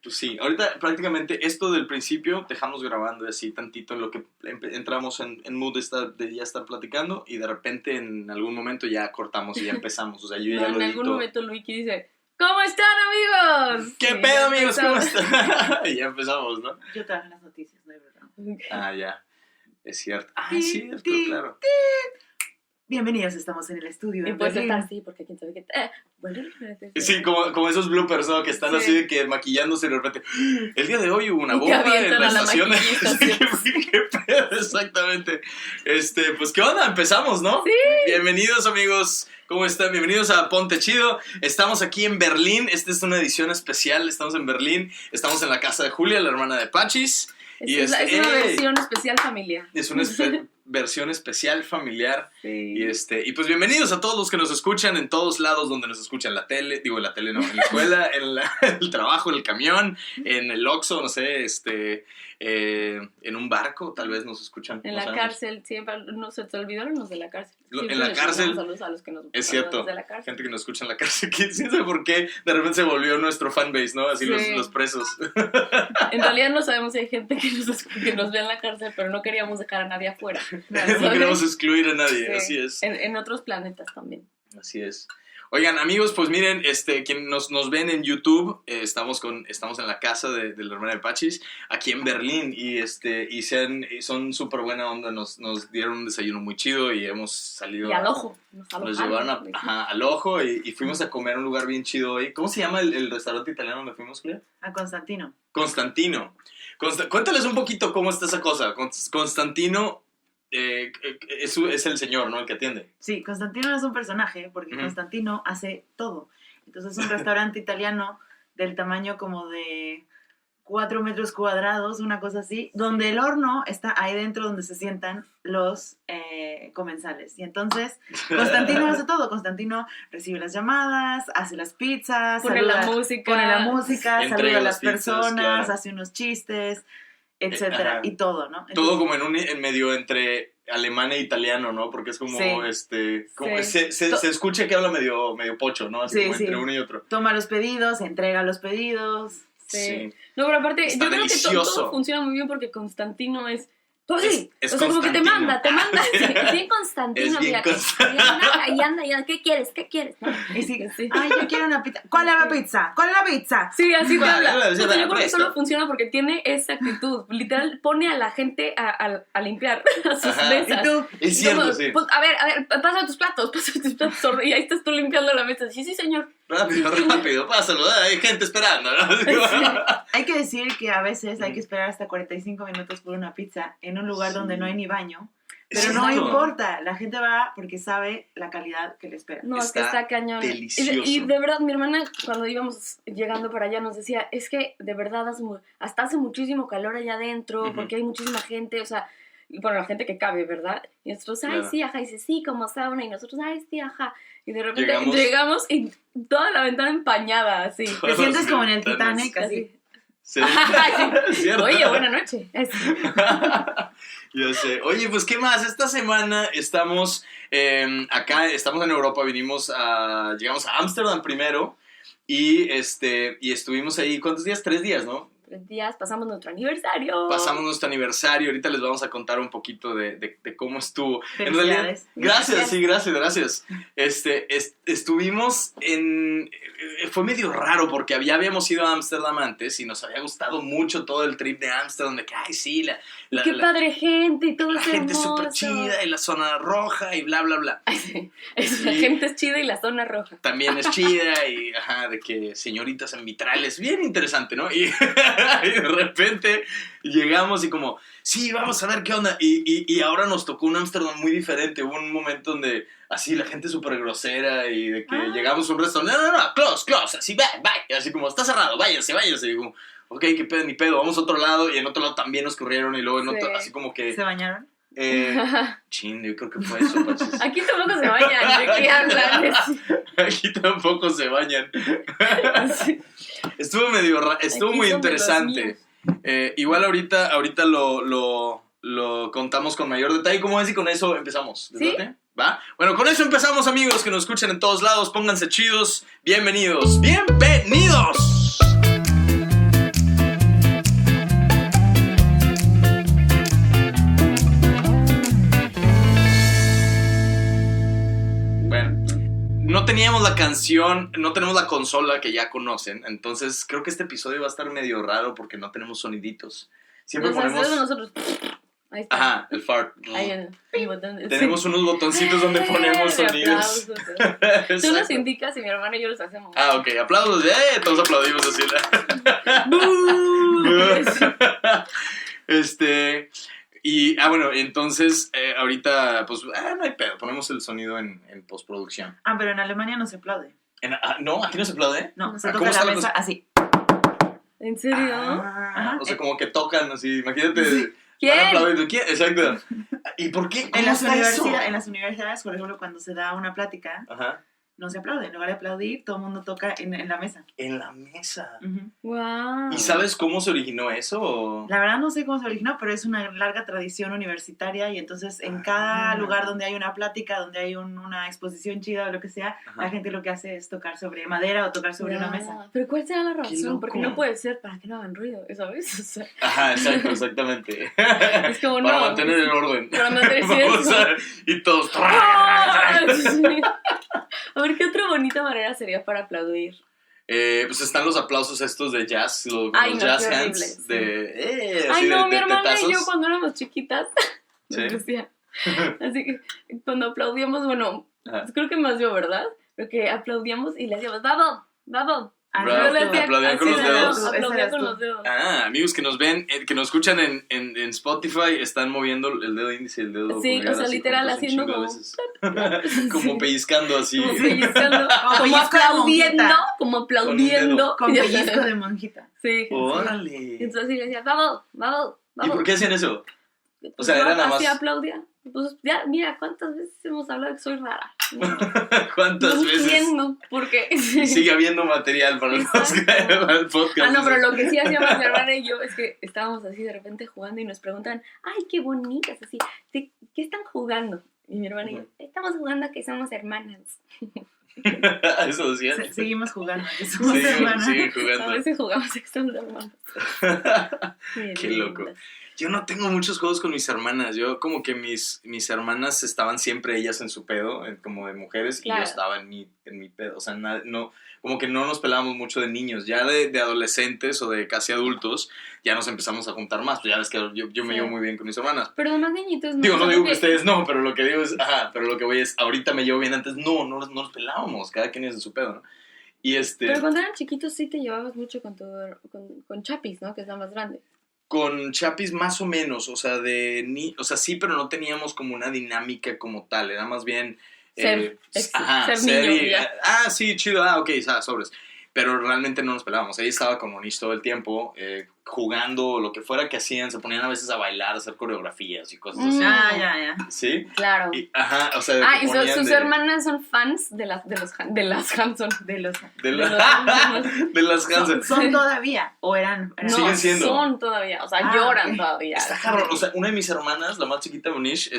Pues sí, ahorita prácticamente esto del principio dejamos grabando así tantito en lo que entramos en mood de ya estar platicando y de repente en algún momento ya cortamos y ya empezamos. O sea, yo ya lo en edito. algún momento Luigi dice, ¿cómo están, amigos? ¿Qué pedo, amigos? ¿Cómo están? Y ya empezamos, ¿no? Yo trabajo en las noticias, no es verdad. Ah, ya. Es cierto. Ah, es cierto, claro. Bienvenidos, estamos en el estudio. Y pues está así, porque quién sabe qué. Bueno, Sí, como esos bloopers, ¿no? Que están Sí. así de que maquillándose y de repente. El día de hoy hubo una Y que bomba en avientan la a la estación. maquillista, ¿Qué pedo? Exactamente. Pues, ¿qué onda? Empezamos, ¿no? Sí. Bienvenidos, amigos. ¿Cómo están? Bienvenidos a Ponte Chido. Estamos aquí en Berlín. Esta es una edición especial. Estamos en Berlín. Estamos en la casa de Julia, la hermana de Pachis. Es una versión especial familiar. Es una versión especial familiar. Sí. Y pues bienvenidos a todos los que nos escuchan en todos lados donde nos escuchan, la tele, en la escuela, en el trabajo, en el camión, en el Oxxo, no sé, en un barco, tal vez nos escuchan. En no la sabemos. cárcel, siempre, no se te olvidaron los de la cárcel. En la cárcel, Saludos a los que nos es cierto, de la cárcel. gente que nos escucha en la cárcel, que no sé por qué de repente se volvió nuestro fanbase, ¿no? Así Sí. los presos. En realidad no sabemos si hay gente que nos ve en la cárcel, pero no queríamos dejar a nadie afuera. No queremos excluir a nadie, Sí. así es. En otros planetas también. Así es. Oigan, amigos, pues miren, quien nos ven en YouTube, estamos en la casa de la hermana de Pachis, aquí en Berlín, y son súper buena onda, nos dieron un desayuno muy chido y hemos salido. Y al ojo. Nos llevaron al ojo y fuimos a comer a un lugar bien chido hoy. ¿Cómo se llama el restaurante italiano donde fuimos, Julia? A Constantino. Constantino. Cuéntales un poquito cómo está esa cosa. Constantino es el señor, ¿no? El que atiende. Sí, Constantino no es un personaje, porque Constantino hace todo. Entonces es un restaurante italiano del tamaño como de 4 metros cuadrados, una cosa así, donde el horno está ahí dentro donde se sientan los comensales. Y entonces Constantino hace todo. Constantino recibe las llamadas, hace las pizzas, Pone la música, Entrega saluda a las pizzas, personas, claro. Hace unos chistes, etcétera, y todo, ¿no? Entonces, Todo como en medio entre alemán e italiano, ¿no? Porque es como, Sí. se escucha que habla medio pocho, ¿no? Así Sí, como sí. entre uno y otro. toma los pedidos, entrega los pedidos. Sí. No, pero aparte, Está yo creo que delicioso. todo funciona muy bien porque Constantino es... Pues sí, Es o sea, como que te Constantino. manda. Sí, es bien Constantino, Es bien mira, que- Constantino. y anda, ¿qué quieres? ¿No? Y sí, Sí. ay, yo quiero una pizza. ¿Cuál es la pizza? ¿Cuál es la pizza? Sí, así te Vale, habla. vale, O sea, yo creo que presto. solo funciona porque tiene esa actitud. Literal, pone a la gente a limpiar a sus Ajá. mesas. ¿Y tú? Es cierto, Como, sí. pues, a ver, pasa tus platos. Y ahí estás tú limpiando la mesa. Sí, señor. Rápido, pásalo, hay gente esperando, ¿no? Hay que decir que a veces hay que esperar hasta 45 minutos por una pizza en un lugar donde no hay ni baño. Pero no Exacto. importa, la gente va porque sabe la calidad que le espera. No, es que Está está cañón. delicioso. Y de verdad, mi hermana, cuando íbamos llegando para allá, nos decía, es que de verdad hasta hace muchísimo calor allá adentro, Ujú. porque hay muchísima gente, o sea, y bueno, la gente que cabe, ¿verdad? Y nosotros, ay, Claro. sí, ajá, y dice, sí, como sauna, y nosotros, ay, sí, ajá. Y de repente Llegamos. llegamos y toda la ventana empañada, así. Te Todas sientes las como en el ventanas. Titanic, así. Sí. Así. ¿Cierto? Oye, buena noche. Yo sé. Oye, pues, ¿qué más? Esta semana estamos acá, estamos en Europa, llegamos a Ámsterdam primero y estuvimos ahí, ¿cuántos días? 3 días, ¿no? 3 días, pasamos nuestro aniversario. Pasamos nuestro aniversario, ahorita les vamos a contar un poquito de cómo estuvo. En realidad, Felicidades. gracias. Estuvimos fue medio raro porque habíamos ido a Ámsterdam antes y nos había gustado mucho todo el trip de Ámsterdam, de que, ay, sí, Qué padre gente y todo la es gente hermoso. súper chida y la zona roja y bla, bla, bla. Ay, sí. La Y- gente es chida y la zona roja. También es chida y, ajá, de que señoritas en vitrales, bien interesante, ¿no? Y, y de repente llegamos y como, sí, vamos a ver qué onda. Y ahora nos tocó un Ámsterdam muy diferente. Hubo un momento donde, así, la gente súper grosera y de que llegamos a un restaurante, no, close, así, bye. Y así como, está cerrado, váyanse. Y como, ok, qué pedo, ni pedo, vamos a otro lado. Y en otro lado también nos corrieron y luego en otro, Sí. así como que... ¿Se bañaron? Chin, yo creo que fue eso, Pachis. Aquí tampoco se bañan, ¿de qué hablan? Aquí tampoco se bañan. Sí. Estuvo Aquí muy son de los interesante. Igual ahorita lo contamos con mayor detalle. ¿Cómo es? Y con eso empezamos. ¿Les ¿Sí? late? ¿Va? Bueno, con eso empezamos, amigos, que nos escuchan en todos lados. Pónganse chidos. Bienvenidos. ¡Bienvenidos! teníamos la canción, no tenemos la consola que ya conocen, entonces creo que este episodio va a estar medio raro porque no tenemos soniditos. Siempre Los ponemos... hacemos nosotros. Ahí está. Ajá, el fart. Ahí el botón. Tenemos unos botoncitos donde ponemos De sonidos. aplausos. Tú los Exacto. indicas y mi hermana y yo los hacemos. Ah, ok, aplausos. Todos aplaudimos así. Y, bueno, entonces, ahorita, pues, no hay pedo, ponemos el sonido en postproducción. Ah, pero en Alemania no se aplaude. No, aquí no se aplaude. No, se ¿Cómo toca está la la mesa cosa? así. ¿En serio? Ajá. O sea, como que tocan así, imagínate. Sí. ¿Quién? van a aplaudir, ¿quién? Exacto. ¿Y por qué? ¿Cómo En las, está eso? en las universidades, por ejemplo, cuando se da una plática, Ajá. no se aplaude. En lugar de aplaudir, todo el mundo toca en la mesa. En la mesa. Ujú. Wow. ¿Y sabes cómo se originó eso? O... La verdad no sé cómo se originó, pero es una larga tradición universitaria y entonces en cada lugar donde hay una plática, donde hay una exposición chida o lo que sea, Ajá. la gente lo que hace es tocar sobre madera o tocar sobre una Wow. mesa. Pero ¿cuál será la Qué razón? loco. Porque no puede ser para que no hagan ruido, ¿sabes? O sea, Ajá, exacto, exactamente. es como Para no. mantener el orden. Para mantener Vamos cierto. y todos. ¡Ah! Sí. A ver, ¿qué otra bonita manera sería para aplaudir? Pues están los aplausos estos de jazz, los Ay, no, jazz qué hands. horrible, Así Ay, no, de mi hermana tetazos. y yo cuando éramos chiquitas Sí. nos decía. Así que cuando aplaudíamos, bueno, Ajá. creo que más yo, ¿verdad? Porque aplaudíamos y le hacíamos, ¡Dado! ¡Dado! Ah, Bravo. no, Yo le hacía ¿Aplaudían con así, los ¿no? dedos? Ese Aplaudía eras con tú. los dedos. Ah, amigos que nos ven, que nos escuchan en Spotify, están moviendo el dedo índice y el dedo Sí, pulgar o sea, así literal, juntos un haciendo chingo de como- veces. Como Sí. pellizcando así. Como pellizcando, como pellizco de aplaudiendo, monjita. como aplaudiendo. Con pellizco de monjita. Sí. ¡Órale! Y entonces sí le decía, ¡Dado! ¡Dado! ¿Y por qué hacían eso? Pues O sea, yo era nada así más- aplaudía. Pues ya, mira, ¿cuántas veces hemos hablado de que soy rara? ¿Cuántas No veces? entiendo por qué. Y sigue habiendo material para Exacto. el podcast. Ah, no, pero lo que sí hacíamos mi hermana y yo es que estábamos así de repente jugando y nos preguntan, ¡ay, qué bonitas! Así, ¿qué están jugando? Y mi hermana y yo, estamos jugando a que somos hermanas. Eso decían. Seguimos jugando. Que somos Siguen hermanas. A jugando. veces jugamos a que somos hermanas. Qué loco. Yo no tengo muchos juegos con mis hermanas. Yo como que mis hermanas estaban siempre ellas en su pedo, como de mujeres, y Claro. yo estaba en mi pedo. O sea, no, como que no nos pelábamos mucho de niños. Ya de adolescentes o de casi adultos, ya nos empezamos a juntar más. Pues ya ves que yo me Sí. llevo muy bien con mis hermanas. Pero de más niñitos no. Digo, o sea, no digo que porque- ustedes no, pero lo que digo es, pero lo que voy es, ahorita me llevo bien, antes no nos pelábamos, cada quien es en su pedo, ¿no? Y Pero cuando eran chiquitos sí te llevabas mucho con Chapis, ¿no? Que es la más grande. con Chapis más o menos, o sea, o sea, sí, pero no teníamos como una dinámica como tal, era más bien... Ser ser niño, y- ya. sí, chido, ok, sobres. Pero realmente no nos pelábamos, ella estaba como Nish todo el tiempo, jugando, lo que fuera que hacían, se ponían a veces a bailar, a hacer coreografías y cosas así, Ah, ya. ¿sí? Claro. O sea, de que Y ponían sus de- hermanas son fans de las Hanson. De los... de, de los- de las Hansen. Son todavía, o eran. No, Siguen siendo. son todavía, o sea, Ah, lloran ok. todavía. Está cabrón, o sea, una de mis hermanas, la más chiquita, Bonish,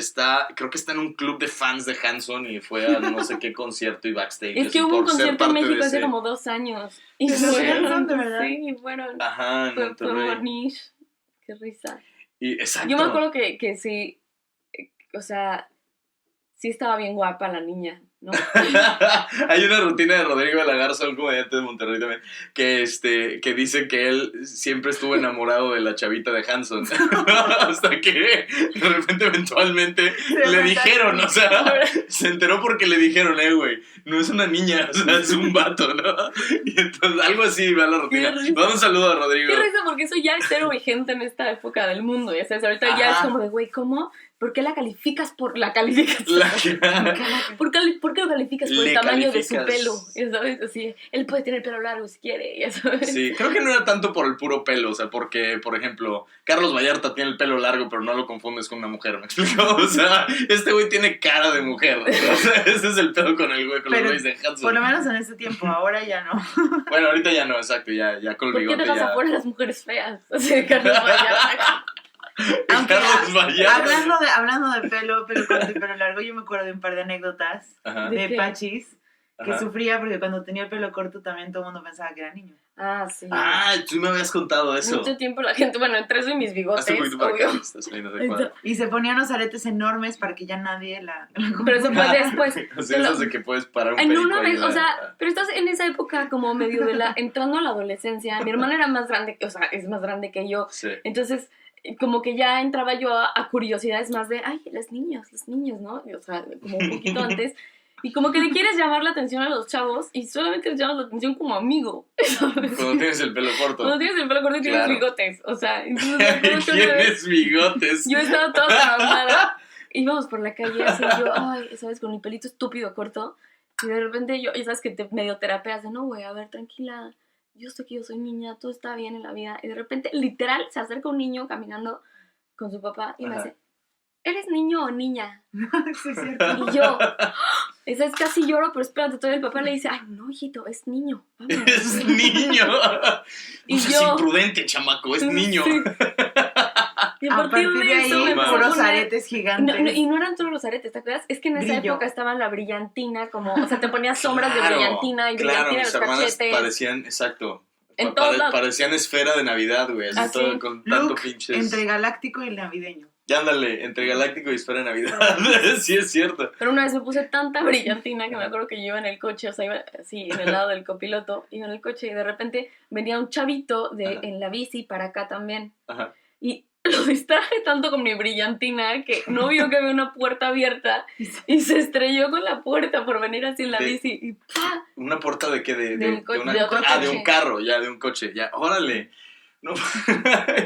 creo que está en un club de fans de Hanson y fue a no sé qué concierto y backstage. Es que así, hubo un por ser concierto en parte de México hace ese- como 2 años. Y ¿De los fueron, Hanson, de verdad? Sí, fueron. Ajá, en Fue Monterrey. Monish. Qué risa. Y, exacto. Yo me acuerdo que sí, o sea, sí estaba bien guapa la niña, ¿no? Hay una rutina de Rodrigo de la Garza, un comediante de Monterrey también, que dice que él siempre estuvo enamorado de la chavita de Hanson. Hasta que de repente eventualmente le dijeron, o sea, se enteró porque le dijeron, güey, no es una niña, o sea, es un vato, ¿no? Y entonces algo así va la rutina. Qué risa. Dame un saludo a Rodrigo. Qué risa, porque eso ya es cero vigente en esta época del mundo, ya sabes, ahorita ya es Ajá. como de, güey, ¿cómo? ¿Por qué la calificas por la calificación? La- ¿Por qué lo calificas por Le el tamaño de su calificas. pelo? Ya sabes, así, él puede tener pelo largo si quiere, ya sabes. Sí, creo que no era tanto por el puro pelo, o sea, porque, por ejemplo, Carlos Vallarta tiene el pelo largo, pero no lo confundes con una mujer, ¿me explico? O sea, este güey tiene cara de mujer, o sea, ese es el pedo con el güey, con los Pero, güeyes de Hanson. Por lo menos en ese tiempo, ahora ya no. Bueno, ahorita ya no, exacto, ya con el ¿Por qué bigote dejas ya. afuera a las mujeres feas? Así de Carlos Vallarta. Aunque, Carlos Vallarta. hablando de pelo corto y pelo largo, yo me acuerdo de un par de anécdotas Ajá. ¿De de qué? Pachis que Ajá. sufría porque cuando tenía el pelo corto también todo el mundo pensaba que era niño. Ah, sí. Ah, tú me habías contado eso. Mucho tiempo la gente, bueno, entre eso y mis bigotes, Hazte un poquito para acá, obvio. estás saliendo de cuadro. Y se ponía unos aretes enormes para que ya nadie la Pero eso fue después. O sea, eso de que puedes parar un En perico una ahí vez, de- o sea, pero estás en esa época como medio de entrando a la adolescencia. Mi hermana era más grande, o sea, es más grande que yo. Sí. Entonces, como que ya entraba yo a curiosidades más de, ay, los niños, ¿no? O sea, como un poquito antes. Y como que le quieres llamar la atención a los chavos y solamente les llamas la atención como amigo, ¿sabes? Cuando tienes el pelo corto. Cuando tienes el pelo corto y tienes Claro. bigotes, o sea, entonces me acuerdo que una vez Tienes bigotes. yo estaba toda traumada, íbamos por la calle así, yo, ay, ¿sabes? Con mi pelito estúpido corto, y de repente yo, y sabes que te medio terapeas de, no, güey, a ver, tranquila, yo sé que yo soy niña, todo está bien en la vida, y de repente, literal, se acerca un niño caminando con su papá y me Ajá. dice, ¿eres niño o niña? Sí, es cierto. Y yo, esa es casi lloro, pero espérate, todavía el papá le dice, ay, no, hijito, es niño. vámonos". Es niño. Y No seas yo- imprudente, chamaco, es niño. Sí. Y A partir de ahí, No, me empezó a puros poner- aretes No, gigantes. y no eran todos los aretes, ¿te acuerdas? Es que en esa Brillo. época estaba la brillantina, como, o sea, te ponías sombras de Claro, brillantina y claro, brillantina en mis los hermanas cachetes. parecían, exacto. En todos lados. Parecían esfera de Navidad, güey. Así Ah, todo sí. con tanto Look pinches. entre galáctico y navideño. Ya ándale, entre galáctico y esfera de Navidad. Sí, es cierto. Pero una vez me puse tanta brillantina que me acuerdo que yo iba en el coche, o sea, iba así en el lado del copiloto, iba en el coche y de repente venía un chavito Ajá. en la bici para acá también. Ajá. Y lo distraje tanto con mi brillantina que no vio que había una puerta abierta y se estrelló con la puerta por venir así en la De- bici y ¡pa! ¿Una puerta de qué? Del co- una... de otro Ah, de coche. un carro, ya, de un coche. Ya, órale. No,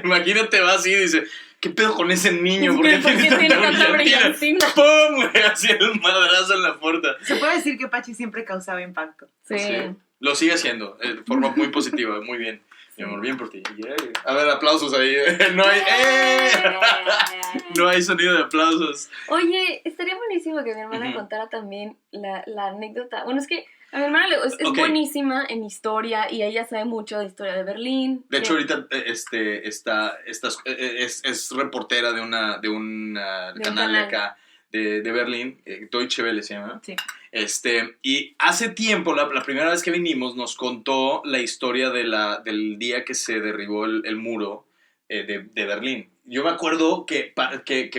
imagínate, va así y dice, ¿qué pedo con ese niño? ¿Por qué ¿Por qué tiene tanta brillantina? ¡Pum! Güey, así el madrazo en la puerta. Se puede decir que Pachi siempre causaba impacto. Sí. Lo sigue haciendo, de forma muy positiva, muy bien. Mi amor, bien por ti. Yeah. A ver, aplausos ahí. No hay, no hay sonido de aplausos. Oye, estaría buenísimo que mi hermana Ujú. contara también la anécdota. Bueno, es que a mi hermana es Ok. buenísima en historia y ella sabe mucho de historia de Berlín. De hecho, que- ahorita es reportera de un De un canal de canal. acá, de Berlín, Deutsche Welle se llama. Sí. Y hace tiempo, la primera vez que vinimos, nos contó la historia del día que se derribó el muro de Berlín. Yo me acuerdo que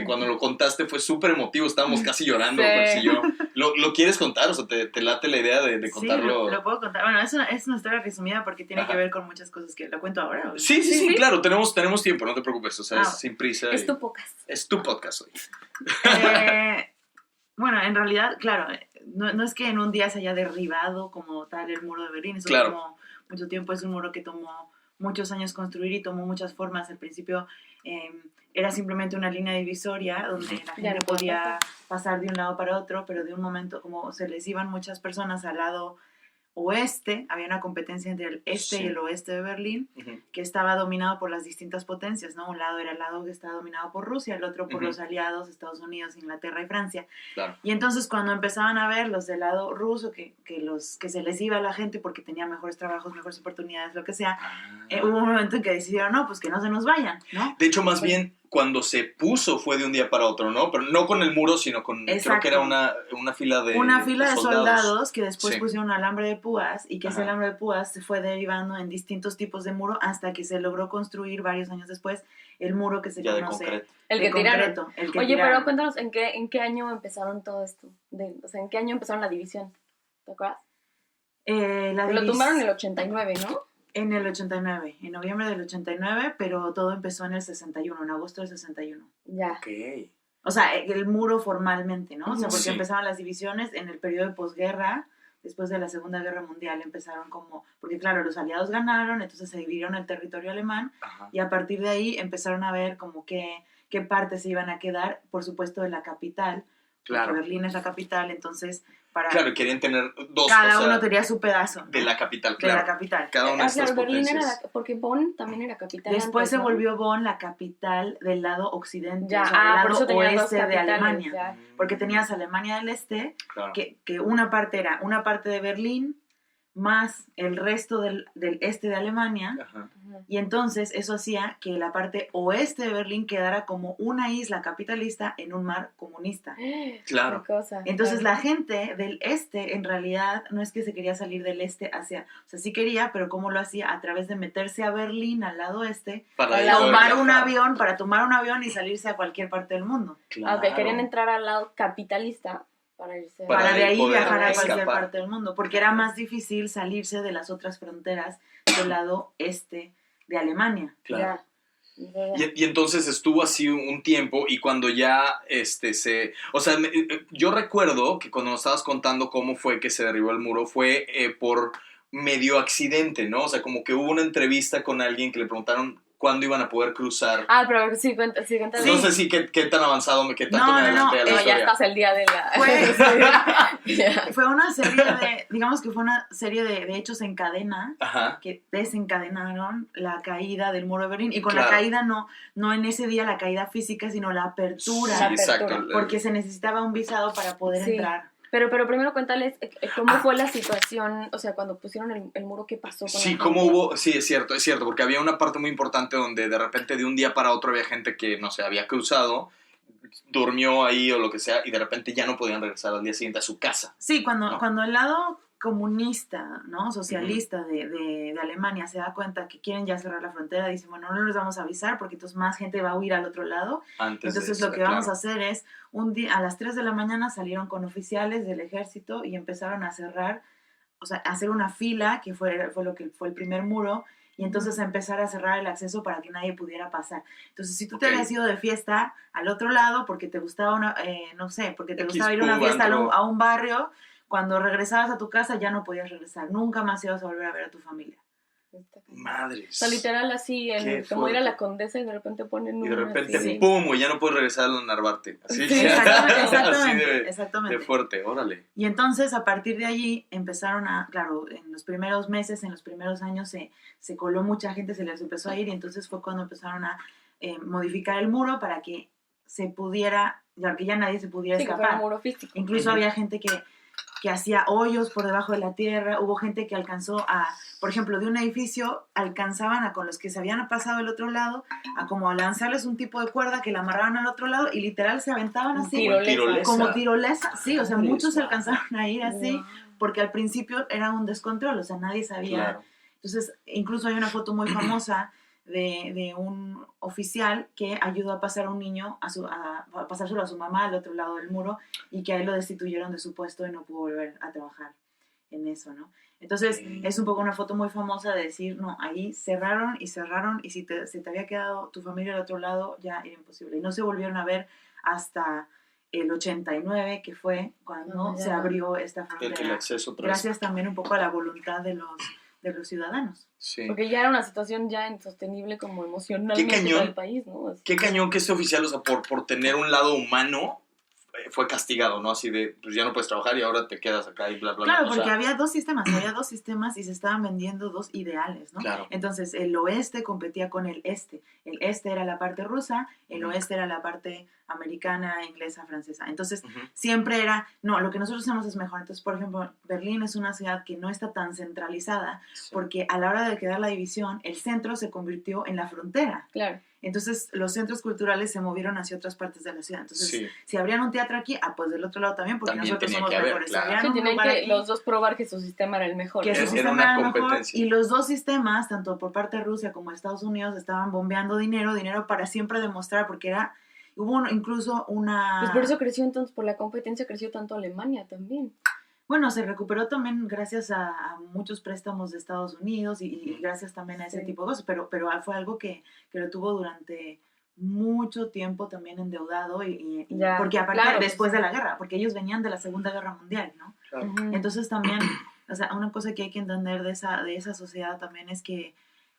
cuando lo contaste fue súper emotivo, estábamos casi llorando. Sí. Pues, y yo, ¿lo quieres contar? O sea, ¿te late la idea de contarlo? Sí, lo puedo contar. Bueno, es una historia resumida porque tiene Ajá. que ver con muchas cosas que... ¿Lo cuento ahora? ¿O? Sí, Sí. claro, tenemos tiempo, no te preocupes, o sea, Ah, es sin prisa. Es y- tu podcast. es tu podcast hoy. Bueno, en realidad, claro, no es que en un día se haya derribado como tal el muro de Berlín, eso Claro. tomó mucho tiempo, es un muro que tomó muchos años construir y tomó muchas formas. Al principio era simplemente una línea divisoria donde la Ya gente no puedo podía pasar de un lado para otro, pero de un momento como se les iban muchas personas al lado oeste, había una competencia entre el este Sí. y el oeste de Berlín, Ujú. que estaba dominado por las distintas potencias, ¿no? Un lado era el lado que estaba dominado por Rusia, el otro por Ujú. los aliados, Estados Unidos, Inglaterra y Francia. Claro. Y entonces cuando empezaban a ver los del lado ruso, que se les iba a la gente porque tenían mejores trabajos, mejores oportunidades, lo que sea, hubo un momento en que decidieron, no, pues que no se nos vayan, ¿no? De hecho, más bien, cuando se puso fue de un día para otro, ¿no? Pero no con el muro, sino con, creo Exacto. que era una fila de Una fila de soldados que después Sí. pusieron alambre de púas y que ese Ajá. alambre de púas se fue derivando en distintos tipos de muro hasta que se logró construir varios años después el muro que se Ya de conoce. concreto. El de que tiraron. concreto, el que Oye, tiraron. pero cuéntanos, ¿en qué año empezaron todo esto? O sea, ¿en qué año empezaron la división? ¿Te acuerdas? Lo tumbaron en el 89, ¿no? En el 89, en noviembre del 89, pero todo empezó en el 61, en agosto del 61. Ya. Ok. O sea, el muro formalmente, ¿no? O sea, porque Sí. empezaron las divisiones en el periodo de posguerra, después de la Segunda Guerra Mundial empezaron como, porque claro, los aliados ganaron, entonces se dividieron el territorio alemán Ajá. y a partir de ahí empezaron a ver como qué partes se iban a quedar, por supuesto, de la capital, Claro. porque Berlín es la capital, entonces para Claro, querían tener dos, cada o sea, uno tenía su pedazo, ¿no? de la capital, de claro. la capital. Cada una de estas Claro, Berlín era potencias. porque Bonn también era capital. Después antes, se ¿no? volvió Bonn la capital del lado occidente, Ya, o sea, del por eso lado tenían dos oeste de capitales. Alemania. Ya. Porque tenías Alemania del Este, Claro. que una parte era una parte de Berlín, más el resto del este de Alemania, Ajá. y entonces eso hacía que la parte oeste de Berlín quedara como una isla capitalista en un mar comunista. Claro. Qué cosa. Entonces Claro. la gente del este en realidad no es que se quería salir del este hacia, o sea, sí quería, pero ¿cómo lo hacía? A través de meterse a Berlín, al lado este, Para Al ahí lado poder tomar un viajar. avión, para tomar un avión y salirse a cualquier parte del mundo. Claro. Aunque querían entrar al lado capitalista para irse Para Para de ahí poder viajar a cualquier escapar. parte del mundo, porque era más difícil salirse de las otras fronteras del lado este de Alemania. Claro. Ya. Y entonces estuvo así un tiempo y cuando ya o sea, yo recuerdo que cuando nos estabas contando cómo fue que se derribó el muro fue por medio accidente, ¿no? O sea, como que hubo una entrevista con alguien que le preguntaron cuándo iban a poder cruzar. Ah, pero sí, cuenta. No sé si qué tan avanzado, qué tanto No, me no, adelanté a la No, ya historia. estás el día de la... Ya. Fue una serie de, digamos que fue una serie de hechos en cadena Ajá. que desencadenaron la caída del muro de Berlín. Y con Claro. la caída no en ese día la caída física, sino la apertura. Sí, exacto. Porque se necesitaba un visado para poder Sí. entrar. Pero primero cuéntales cómo fue la situación, o sea, cuando pusieron el muro, ¿qué pasó con Sí, la cómo gente? hubo, sí, es cierto, porque había una parte muy importante donde de repente de un día para otro había gente que, no sé, había cruzado, durmió ahí o lo que sea, y de repente ya no podían regresar al día siguiente a su casa. Sí, ¿No? cuando el lado comunista, ¿no? Socialista de Alemania se da cuenta que quieren ya cerrar la frontera, dicen, bueno, no les vamos a avisar porque entonces más gente va a huir al otro lado. Antes Entonces de lo que claro. vamos a hacer es, un día a las 3 de la mañana salieron con oficiales del ejército y empezaron a cerrar, o sea, a hacer una fila, que fue lo que fue el primer muro, y entonces empezar a cerrar el acceso para que nadie pudiera pasar. Entonces, si tú te Ok. habías ido de fiesta al otro lado porque te gustaba no sé, porque te X gustaba ir a una pub, fiesta antro. a un barrio, cuando regresabas a tu casa ya no podías regresar. Nunca más ibas a volver a ver a tu familia. Madres. O sea, literal así, Qué como ir a fuerte. la Condesa y de repente ponen Y de una repente, así. ¡pum! Güey, ya no puedes regresar a Narvarte. Así, Sí, Exactamente, así exactamente. de fuerte, órale. Y entonces, a partir de allí, empezaron claro, en los primeros meses, en los primeros años, se coló mucha gente, se les empezó a ir, y entonces fue cuando empezaron a modificar el muro para que se pudiera, ya que ya nadie se pudiera Sí, que fuera un escapar. muro físico. Incluso había gente que hacía hoyos por debajo de la tierra, hubo gente que alcanzó por ejemplo, de un edificio, alcanzaban con los que se habían pasado al otro lado, a como lanzarles un tipo de cuerda que la amarraban al otro lado y literal se aventaban así. Tirolesa. Como tirolesa, sí, o sea, Madres, muchos se wow. alcanzaron a ir así, Wow. porque al principio era un descontrol, o sea, nadie sabía. Claro. Entonces, incluso hay una foto muy famosa de un oficial que ayudó a pasar a un niño, a pasárselo a su mamá al otro lado del muro, y que a él lo destituyeron de su puesto y no pudo volver a trabajar en eso, ¿no? Entonces, es un poco una foto muy famosa de decir, no, ahí cerraron, y si se te había quedado tu familia al otro lado, ya era imposible. Y no se volvieron a ver hasta el 89, que fue cuando se abrió esta El frontera. acceso otra vez. Gracias también un poco a la voluntad de los ciudadanos. Sí. Porque ya era una situación ya insostenible como emocionalmente Qué cañón. para el país, ¿no? Así. Qué cañón que este oficial, o sea, por tener un lado humano, fue castigado, ¿no? Así de, pues ya no puedes trabajar y ahora te quedas acá y bla, bla, Claro, bla. O porque sea, había dos sistemas y se estaban vendiendo dos ideales, ¿no? Claro. Entonces, el oeste competía con el este. El este era la parte rusa, el Ujú. oeste era la parte americana, inglesa, francesa. Entonces, Ujú. siempre era, no, lo que nosotros hacemos es mejor. Entonces, por ejemplo, Berlín es una ciudad que no está tan centralizada, Sí. porque a la hora de quedar la división, el centro se convirtió en la frontera. Claro. Entonces, los centros culturales se movieron hacia otras partes de la ciudad. Entonces, Sí. si abrían un teatro aquí, pues del otro lado también, porque También nosotros tenía somos que haber, mejores. claro. Si abrieran Sí, un tenían lugar que aquí, los dos probar que su sistema era el mejor. que su Era sistema una era el mejor, competencia. y los dos sistemas, tanto por parte de Rusia como de Estados Unidos, estaban bombeando dinero para siempre demostrar, porque hubo incluso una... Pues por eso creció entonces, por la competencia creció tanto Alemania también. Bueno, se recuperó también gracias a muchos préstamos de Estados Unidos y gracias también a ese Sí. tipo de cosas, pero fue algo que lo tuvo durante mucho tiempo también endeudado, y Ya, porque aparte claro, después pues, de la guerra, porque ellos venían de la Segunda Guerra Mundial, ¿no? Claro. Ujú. Entonces también, o sea, una cosa que hay que entender de esa sociedad también es que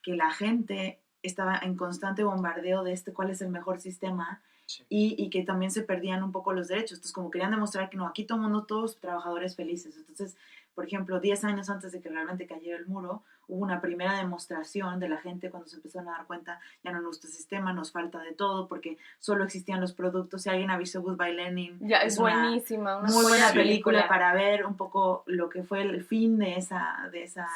la gente estaba en constante bombardeo de cuál es el mejor sistema, Sí. y que también se perdían un poco los derechos. Entonces, como querían demostrar que no, aquí todo el mundo, todos trabajadores felices. Entonces, por ejemplo, 10 años antes de que realmente cayera el muro, hubo una primera demostración de la gente cuando se empezaron a dar cuenta, ya no nos gusta el sistema, nos falta de todo, porque solo existían los productos. Si alguien ha visto Goodbye Lenin, Ya, es buenísima. Una muy buena Sí. película para ver un poco lo que fue el fin de esa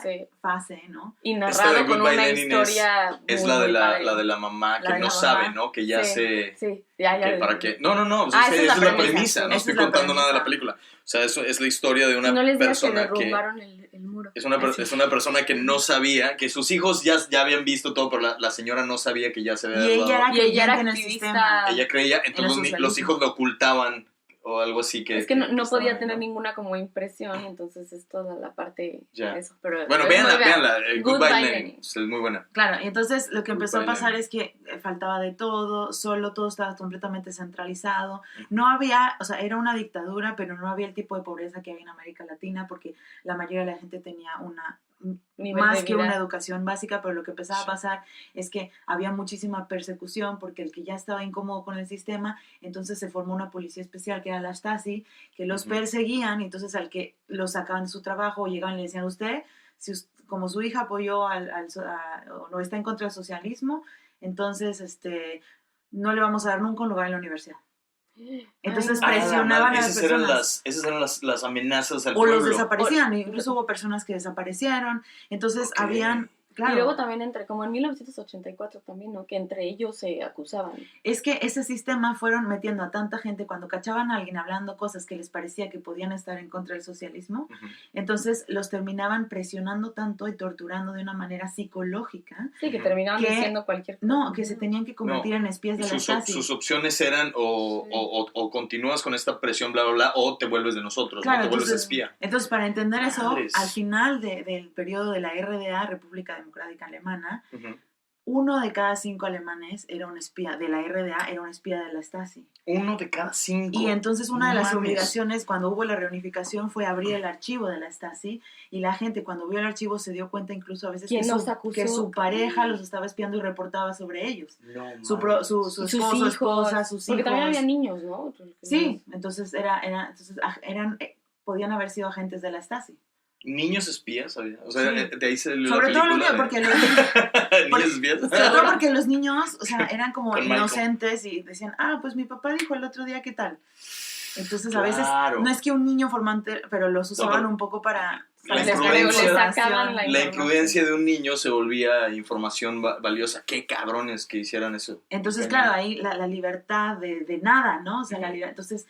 Sí. fase, ¿no? Y Esta narrado de con Goodbye una Lenin historia es muy, la de muy la padre. de la mamá que La de no la sabe, mamá. ¿no? Que ya Sí, se... ya. que para que... No, pues Ah, esa es la premisa, no Esa estoy es la contando nada de la premisa. película. O sea, eso es la historia de una Y no les digas que persona que... derrumbaron el muro. Es una persona que no sabía, que sus hijos ya habían visto todo, pero la señora no sabía que ya se había Y ella derrumbado. era Y ella era creyente en el activista. sistema. Ella creía, entonces socialismo. los hijos lo ocultaban o algo así que... Es que no estaban podía ahí, tener ¿no? ninguna como impresión, y entonces es toda la parte Ya. de eso. Pero Bueno, es muy véanla, Goodbye Goodbye Lenin. Lenin. Es muy buena. Claro, y entonces lo que empezó a Goodbye pasar Lenin. es que faltaba de todo, todo estaba completamente centralizado. No había, o sea, era una dictadura, pero no había el tipo de pobreza que había en América Latina, porque la mayoría de la gente tenía Nivel más de que vida. una educación básica, pero lo que empezaba Sí. a pasar es que había muchísima persecución, porque el que ya estaba incómodo con el sistema, entonces se formó una policía especial que era la Stasi, que los perseguían, y entonces al que los sacaban de su trabajo, llegaban y le decían, usted, como su hija apoyó o no está en contra del socialismo, entonces no le vamos a dar nunca un lugar en la universidad. Entonces Ay, no. presionaban a las esas eran personas. esas eran las amenazas al O pueblo. los desaparecían, incluso hubo personas que desaparecieron, entonces Ok. habían, claro, Y luego también como en 1984 también, ¿no? Que entre ellos se acusaban. es que ese sistema fueron metiendo a tanta gente cuando cachaban a alguien hablando cosas que les parecía que podían estar en contra del socialismo, Ujú. entonces los terminaban presionando tanto y torturando de una manera psicológica, Sí, que Ujú. terminaban Que- diciendo cualquier cosa. no, que se tenían que convertir en espías Y de la Stasi. sus opciones eran o continúas con esta presión, bla, bla, bla, o te vuelves de nosotros, Claro, ¿no? Te vuelves entonces, espía. Entonces, para entender eso, Madres. al final del periodo de la RDA, República Democrática Alemana, Ujú. 1 de cada 5 alemanes era un espía de la RDA, era un espía de la Stasi. 1 de cada 5. Y entonces una de las Mames. obligaciones cuando hubo la reunificación fue abrir el archivo de la Stasi, y la gente cuando vio el archivo se dio cuenta incluso a veces ¿Quién los acusó? que su pareja los estaba espiando y reportaba sobre ellos. No, Su mames. su Y sus esposo, hijos, esposa, sus porque hijos. también había niños, ¿no? Sí, entonces podían haber sido agentes de la Stasi. Niños espías, ¿sabía? O sea, Sí. de ahí se la Sobre todo película porque de... los Niños espías. sobre todo porque los niños, o sea, eran como Con Michael. inocentes y decían, pues mi papá dijo el otro día, ¿qué tal? Entonces a veces Claro. no es que un niño formante, pero los usaban pero un poco para la les imprudencia- sacaban La imprudencia de un niño se volvía información valiosa. Qué cabrones que hicieran eso. Entonces, Cañón. claro, ahí la libertad de nada, ¿no? O sea, Ujú. entonces,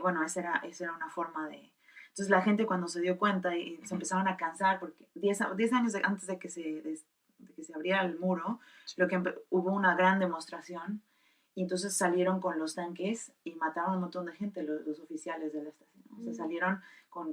bueno, esa era una forma de... Entonces la gente cuando se dio cuenta y se empezaban a cansar, porque 10 años antes de que se abriera el muro, hubo una gran demostración, y entonces salieron con los tanques y mataron a un montón de gente, los oficiales de la estación, ¿no? O sea, salieron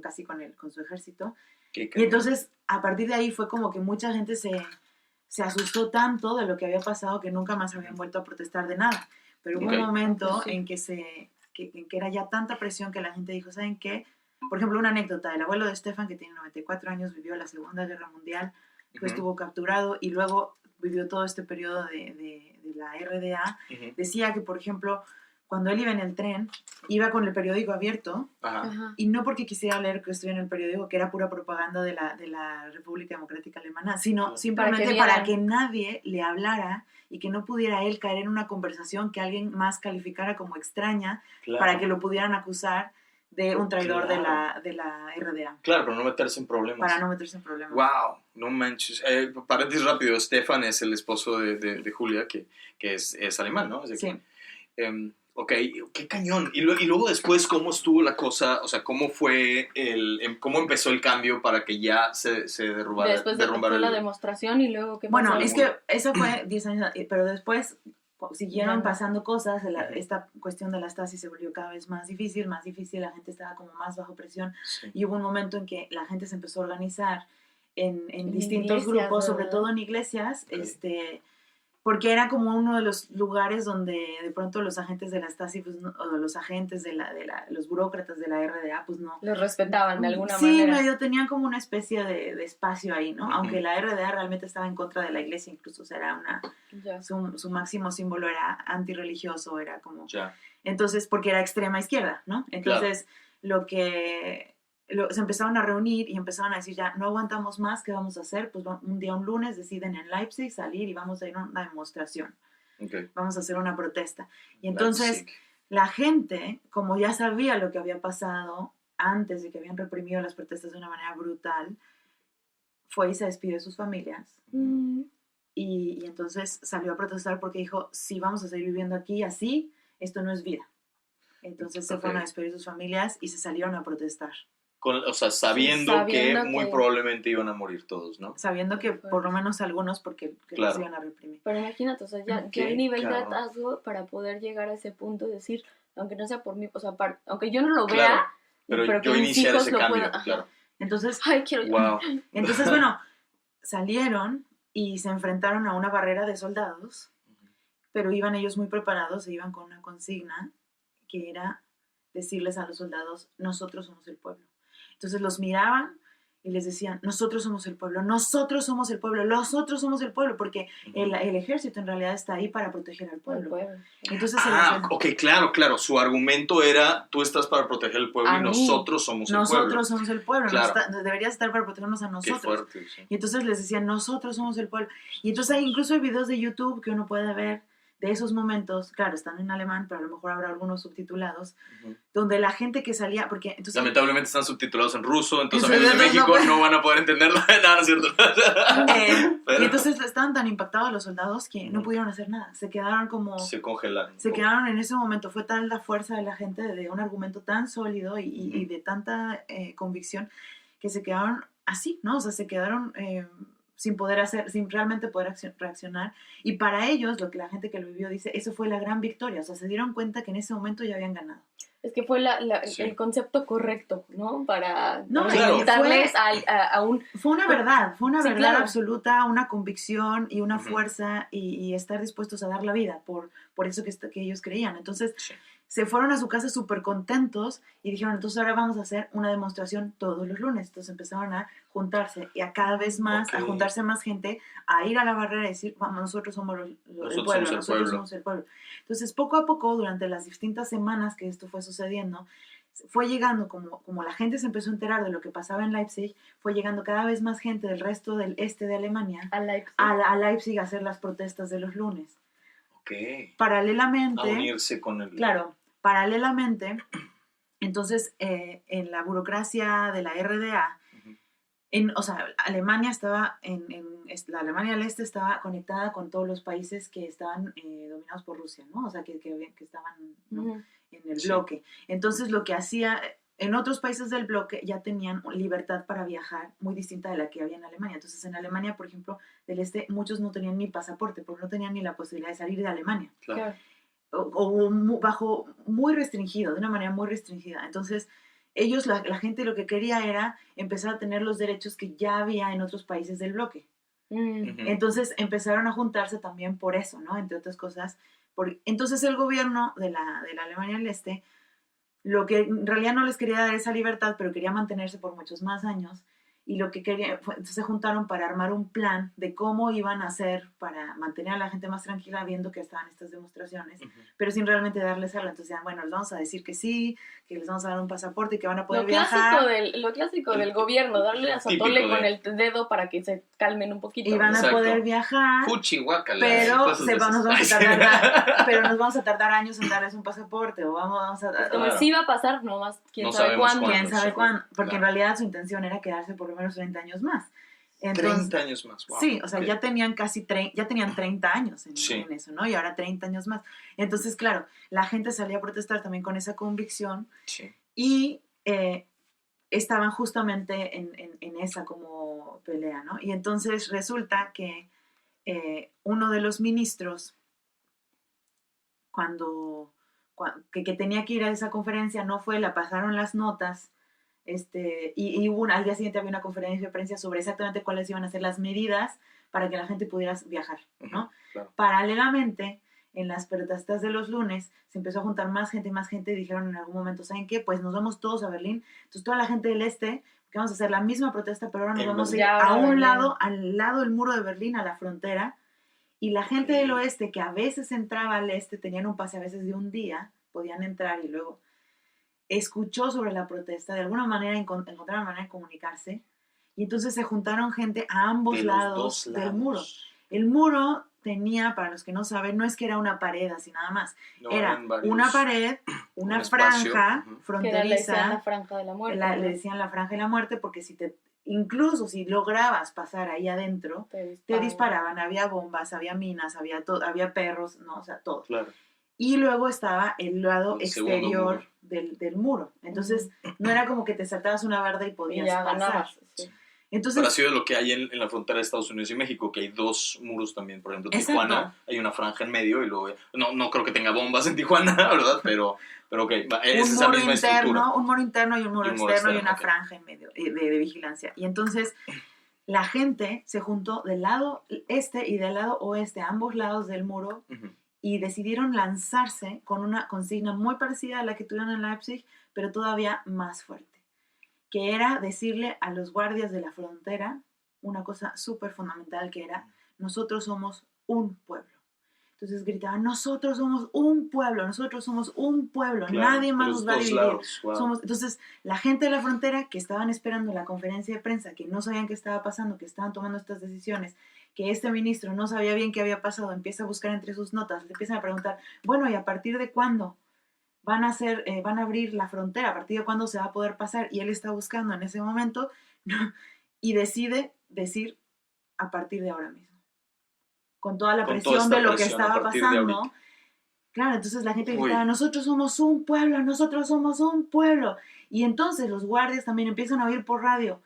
casi con su ejército. Qué Y cañón. entonces, a partir de ahí fue como que mucha gente se asustó tanto de lo que había pasado que nunca más habían vuelto a protestar de nada. Pero hubo Ok. un momento Sí. en que era ya tanta presión que la gente dijo, ¿saben qué? Por ejemplo, una anécdota, el abuelo de Stefan, que tiene 94 años, vivió la Segunda Guerra Mundial, Ujú. estuvo capturado y luego vivió todo este periodo de la RDA. Ujú. Decía que, por ejemplo, cuando él iba en el tren, iba con el periódico abierto, Ajá. Ajá. y no porque quisiera leer que estuviera en el periódico, que era pura propaganda de la República Democrática Alemana, sino Claro. simplemente Para para que que nadie le hablara y que no pudiera él caer en una conversación que alguien más calificara como extraña, Claro. para que lo pudieran acusar de un traidor Claro. de la RDA, Claro, pero no meterse en problemas. para no meterse en problemas. Wow, no manches. Paréntesis rápido, Stefan es el esposo de Julia, que es alemán, ¿no? Es de aquí. Sí. Ok, qué cañón. Y luego después, ¿cómo estuvo la cosa? O sea, ¿cómo fue cómo empezó el cambio para que ya se derrumbara? Después fue la demostración y luego ¿qué Bueno, pasó? es que eso fue 10 años, pero después siguieron Ya no. pasando cosas, esta cuestión de la Stasi se volvió cada vez más difícil, la gente estaba como más bajo presión, Sí. y hubo un momento en que la gente se empezó a organizar en distintos iglesias, grupos, sobre ¿verdad? todo en iglesias, Ok. porque era como uno de los lugares donde de pronto los agentes de la Stasi, pues, o los agentes los burócratas de la RDA, pues no. Los respetaban de alguna Sí, manera. medio tenían como una especie de espacio ahí, ¿no? Ujú. Aunque la RDA realmente estaba en contra de la iglesia, incluso, o sea, era Ya. su máximo símbolo era antirreligioso, era como... Ya. Entonces, porque era extrema izquierda, ¿no? Entonces, lo que se empezaron a reunir y empezaron a decir, ya, no aguantamos más, ¿qué vamos a hacer? Pues un lunes, deciden en Leipzig salir y vamos a ir a una demostración. Okay. Vamos a hacer una protesta. Y entonces Leipzig. la gente, como ya sabía lo que había pasado antes de que habían reprimido las protestas de una manera brutal, fue y se despidió de sus familias. Y entonces salió a protestar porque dijo, si vamos a seguir viviendo aquí así, esto no es vida. Entonces se fueron a despedir de sus familias y se salieron a protestar. O sea, sabiendo que muy probablemente iban a morir todos, ¿no? Sabiendo que por lo menos algunos porque claro. los iban a reprimir. Pero imagínate, o sea, ya hay nivel de hartazgo para poder llegar a ese punto de decir, aunque no sea por mí, o sea, aunque yo no lo vea, pero yo iniciar ese cambio, claro. Entonces, quiero wow. Entonces, bueno, salieron y se enfrentaron a una barrera de soldados, pero iban ellos muy preparados e iban con una consigna que era decirles a los soldados, nosotros somos el pueblo. Entonces los miraban y les decían, nosotros somos el pueblo, nosotros somos el pueblo, nosotros somos el pueblo, porque el ejército en realidad está ahí para proteger al pueblo. Entonces, ok, claro, su argumento era, tú estás para proteger al pueblo y nosotros somos el pueblo. Nosotros somos el pueblo, claro. Deberías estar para protegernos a nosotros. Qué fuerte, sí. Y entonces les decían, nosotros somos el pueblo. Y entonces incluso hay videos de YouTube que uno puede ver de esos momentos, claro, están en alemán, pero a lo mejor habrá algunos subtitulados, donde la gente que salía, porque entonces... Lamentablemente están subtitulados en ruso, entonces amigos de México no van a poder entenderlo. No, no es cierto. Y entonces estaban tan impactados los soldados que no pudieron hacer nada, se quedaron como... Se congelaron. Se quedaron en ese momento, fue tal la fuerza de la gente, de un argumento tan sólido y de tanta convicción, que se quedaron así, ¿no? O sea, se quedaron... sin realmente poder reaccionar. Y para ellos, lo que la gente que lo vivió dice, eso fue la gran victoria. O sea, se dieron cuenta que en ese momento ya habían ganado. Es que fue el concepto correcto, ¿no? Para claro. darles a un... Fue una verdad, claro. absoluta, una convicción y una fuerza y estar dispuestos a dar la vida por eso que ellos creían. Entonces... se fueron a su casa súper contentos y dijeron, entonces ahora vamos a hacer una demostración todos los lunes. Entonces empezaron a juntarse y a cada vez más, a juntarse más gente, a ir a la barrera y decir, vamos, nosotros somos el pueblo, nosotros somos el pueblo. Entonces poco a poco, durante las distintas semanas que esto fue sucediendo, fue llegando, como la gente se empezó a enterar de lo que pasaba en Leipzig, fue llegando cada vez más gente del resto del este de Alemania a Leipzig a hacer las protestas de los lunes. Paralelamente... a unirse con el... Claro. Paralelamente, entonces, en la burocracia de la RDA, o sea, Alemania estaba, la Alemania del Este estaba conectada con todos los países que estaban dominados por Rusia, ¿no? O sea, que estaban, ¿no? En el bloque. Entonces, lo que hacía, en otros países del bloque ya tenían libertad para viajar muy distinta de la que había en Alemania. Entonces, en Alemania, por ejemplo, del Este, muchos no tenían ni pasaporte, porque no tenían ni la posibilidad de salir de Alemania. Claro. O bajo muy restringido, de una manera muy restringida. Entonces, ellos, la gente lo que quería era empezar a tener los derechos que ya había en otros países del bloque. Entonces, empezaron a juntarse también por eso, ¿no? Entre otras cosas. Entonces, el gobierno de la Alemania del Este, lo que en realidad no les quería dar esa libertad, pero quería mantenerse por muchos más años, y lo que querían, entonces se juntaron para armar un plan de cómo iban a hacer para mantener a la gente más tranquila viendo que estaban estas demostraciones, pero sin realmente darles algo. Entonces, bueno, les vamos a decir que sí, que les vamos a dar un pasaporte y que van a poder viajar. Lo clásico del gobierno, darle a Satole con el dedo para que se calmen un poquito. Y van a poder viajar, pero nos vamos a tardar años en darles un pasaporte, o vamos a... Como sí va a pasar, nomás quién sabe cuándo. Quién sabe cuándo, porque en realidad su intención era quedarse por lo menos 30 años más. Entonces, 30 años más, wow. Sí, o sea, ya tenían 30 años en eso, ¿no? Y ahora 30 años más. Entonces, claro, la gente salía a protestar también con esa convicción y estaban justamente en esa como pelea, ¿no? Y entonces resulta que uno de los ministros, que tenía que ir a esa conferencia, no fue, la pasaron las notas, y al día siguiente había una conferencia de prensa sobre exactamente cuáles iban a ser las medidas para que la gente pudiera viajar, ¿no? Claro. Paralelamente, en las protestas de los lunes, se empezó a juntar más gente y dijeron en algún momento, ¿saben qué? Pues nos vamos todos a Berlín. Entonces toda la gente del este, que vamos a hacer la misma protesta, pero ahora nos vamos a ir a un lado, al lado del muro de Berlín, a la frontera, y la gente del oeste, que a veces entraba al este, tenían un pase a veces de un día, podían entrar y luego... escuchó sobre la protesta, de alguna manera encontraron una manera de comunicarse, y entonces se juntaron gente a ambos De los lados dos del lados. muro. El muro tenía, para los que no saben, no es que era una pared así nada más, No, era eran varios- una pared, un una espacio, franja ujú. Que era, le decían la fronteriza, franja de la muerte. le decían la franja de la muerte, porque incluso si lograbas pasar ahí adentro, te disparaban, había bombas, había minas, había perros, no, o sea, todo. Claro. Y luego estaba el lado El segundo exterior muro. del muro. Entonces, no era como que te saltabas una barda y Y podías ya pasar. ganabas. Sí. Entonces, Pero ha sido lo que hay en la frontera de Estados Unidos y México, que hay 2 muros también. Por ejemplo, Exacto. Tijuana, hay una franja en medio y luego... No creo que tenga bombas en Tijuana, ¿verdad? Pero ok, es un esa muro misma estructura. interno, un muro interno y un muro externo y una ok. franja en medio de vigilancia. Y entonces, la gente se juntó del lado este y del lado oeste, a ambos lados del muro, Ujú. y decidieron lanzarse con una consigna muy parecida a la que tuvieron en Leipzig, pero todavía más fuerte, que era decirle a los guardias de la frontera una cosa súper fundamental, que era: nosotros somos un pueblo. Entonces gritaban: nosotros somos un pueblo, nosotros somos un pueblo, Claro, nadie más de nos los va a dos dividir. lados, wow. Entonces, la gente de la frontera, que estaban esperando la conferencia de prensa, que no sabían qué estaba pasando, que estaban tomando estas decisiones, que este ministro no sabía bien qué había pasado, empieza a buscar entre sus notas, le empiezan a preguntar: bueno, ¿y a partir de cuándo van a abrir la frontera? ¿A partir de cuándo se va a poder pasar? Y él está buscando en ese momento y decide decir: a partir de ahora mismo. Con toda la Con presión toda esta de lo que presión, a estaba partir de pasando. ahorita. Claro, entonces la gente Uy. gritaba: nosotros somos un pueblo, nosotros somos un pueblo. Y entonces los guardias también empiezan a oír por radio: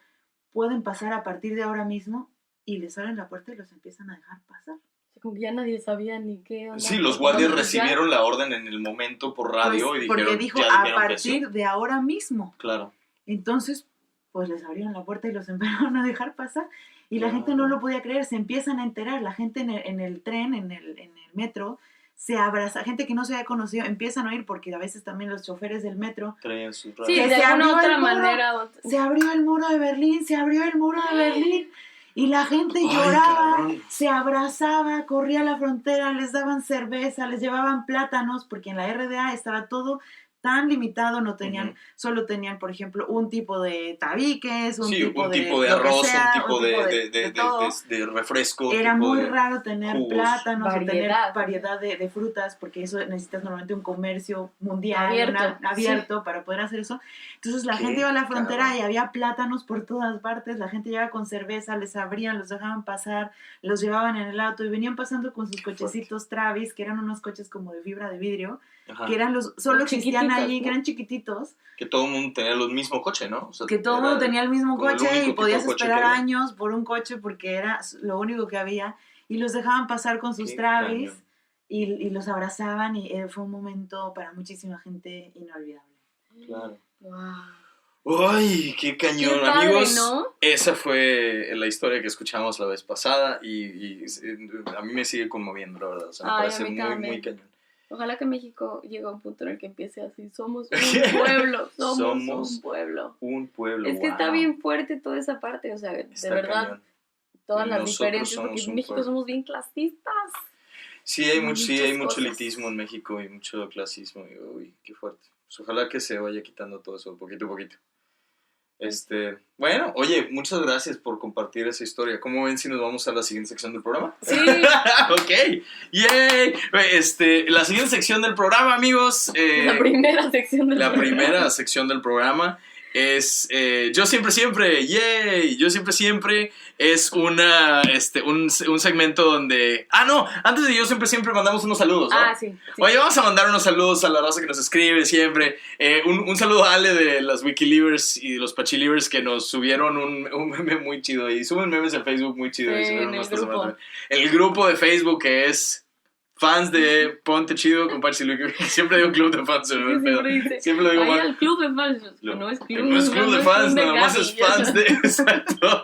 pueden pasar a partir de ahora mismo, y les abren la puerta y los empiezan a dejar pasar. Como que ya nadie sabía ni qué onda. Sí, los guardias Pues ya- recibieron la orden en el momento por radio Pues, y porque dijeron, dijo: ya a dijeron que sí. partir de ahora mismo. Claro. Entonces, pues les abrieron la puerta y los empezaron a dejar pasar. Y la Claro. gente no lo podía creer, se empiezan a enterar. La gente en el tren, en el metro, se abraza. Gente que no se había conocido empiezan a oír, porque a veces también los choferes del metro: Traían sus Sí, radios. Que de se alguna abrió otra el muro. manera. se abrió el muro de Berlín, se abrió el muro de Berlín. Y la gente Ay, lloraba, cabrón. se abrazaba, corría a la frontera, les daban cerveza, les llevaban plátanos, porque en la RDA estaba todo tan limitado, no tenían, Ujú. solo tenían, por ejemplo, un tipo de tabiques, Sí, un tipo de lo que arroz, sea, un tipo de todo. de refresco. Era tipo muy de raro tener jugos. plátanos o tener Variedad. variedad de frutas, porque eso necesitas normalmente un comercio mundial, Abierto, abierto para poder hacer eso. Entonces la Qué gente iba a la frontera cabrón. y había plátanos por todas partes, la gente llegaba con cerveza, les abrían, los dejaban pasar, los llevaban en el auto y venían pasando con sus Qué cochecitos Travis, que eran unos coches como de fibra de vidrio, Ajá. que eran solo Los existían chiquititos, allí, ¿no? que eran chiquititos, Que todo el mundo tenía el mismo coche, ¿no? O sea, que todo el era mundo tenía el mismo como el coche único y tipo podías de coche esperar que había. años por un coche porque era lo único que había, y los dejaban pasar con sus Qué Travis cañón. y los abrazaban, y fue un momento para muchísima gente inolvidable. Claro. Wow. ¡Ay, qué cañón, Qué padre, amigos! ¿no? Esa fue la historia que escuchamos la vez pasada y a mí me sigue conmoviendo, la verdad. O sea, me Ay, a parece mí muy, también. muy cañón. Ojalá que México llegue a un punto en el que empiece así. Somos un pueblo, somos un pueblo. Un pueblo, Es que está wow. bien fuerte toda esa parte, o sea, Está de verdad, cañón. todas las Nosotros diferencias, somos porque en un México pueblo. somos bien clasistas. Sí, hay Muchas mucho cosas. elitismo en México y mucho clasismo. Y, uy, qué fuerte. Pues ojalá que se vaya quitando todo eso poquito a poquito. Bueno, oye, muchas gracias por compartir esa historia. ¿Cómo ven si nos vamos a la siguiente sección del programa? Sí, Ok, yay. La siguiente sección del programa, amigos. la primera sección del La programa. primera sección del programa es Yo siempre, yay. Yo siempre es un segmento donde... no, antes de Yo siempre mandamos unos saludos, ¿no? Sí. Oye, vamos a mandar unos saludos a la raza que nos escribe siempre. Un saludo a Ale de las Wikilivers y de los Pachilivers, que nos subieron un meme muy chido. Y suben memes en Facebook muy chido. Sí, y subieron en el esta semana grupo. también. El grupo de Facebook que es fans de Ponte Chido con Pachi Luis. Siempre digo club de fans. se me va el pedo. Siempre dice, Siempre lo digo "Ay, mal. el club de fans". No es club, No es club de fans, nada más Gaby. es fans de... Exacto.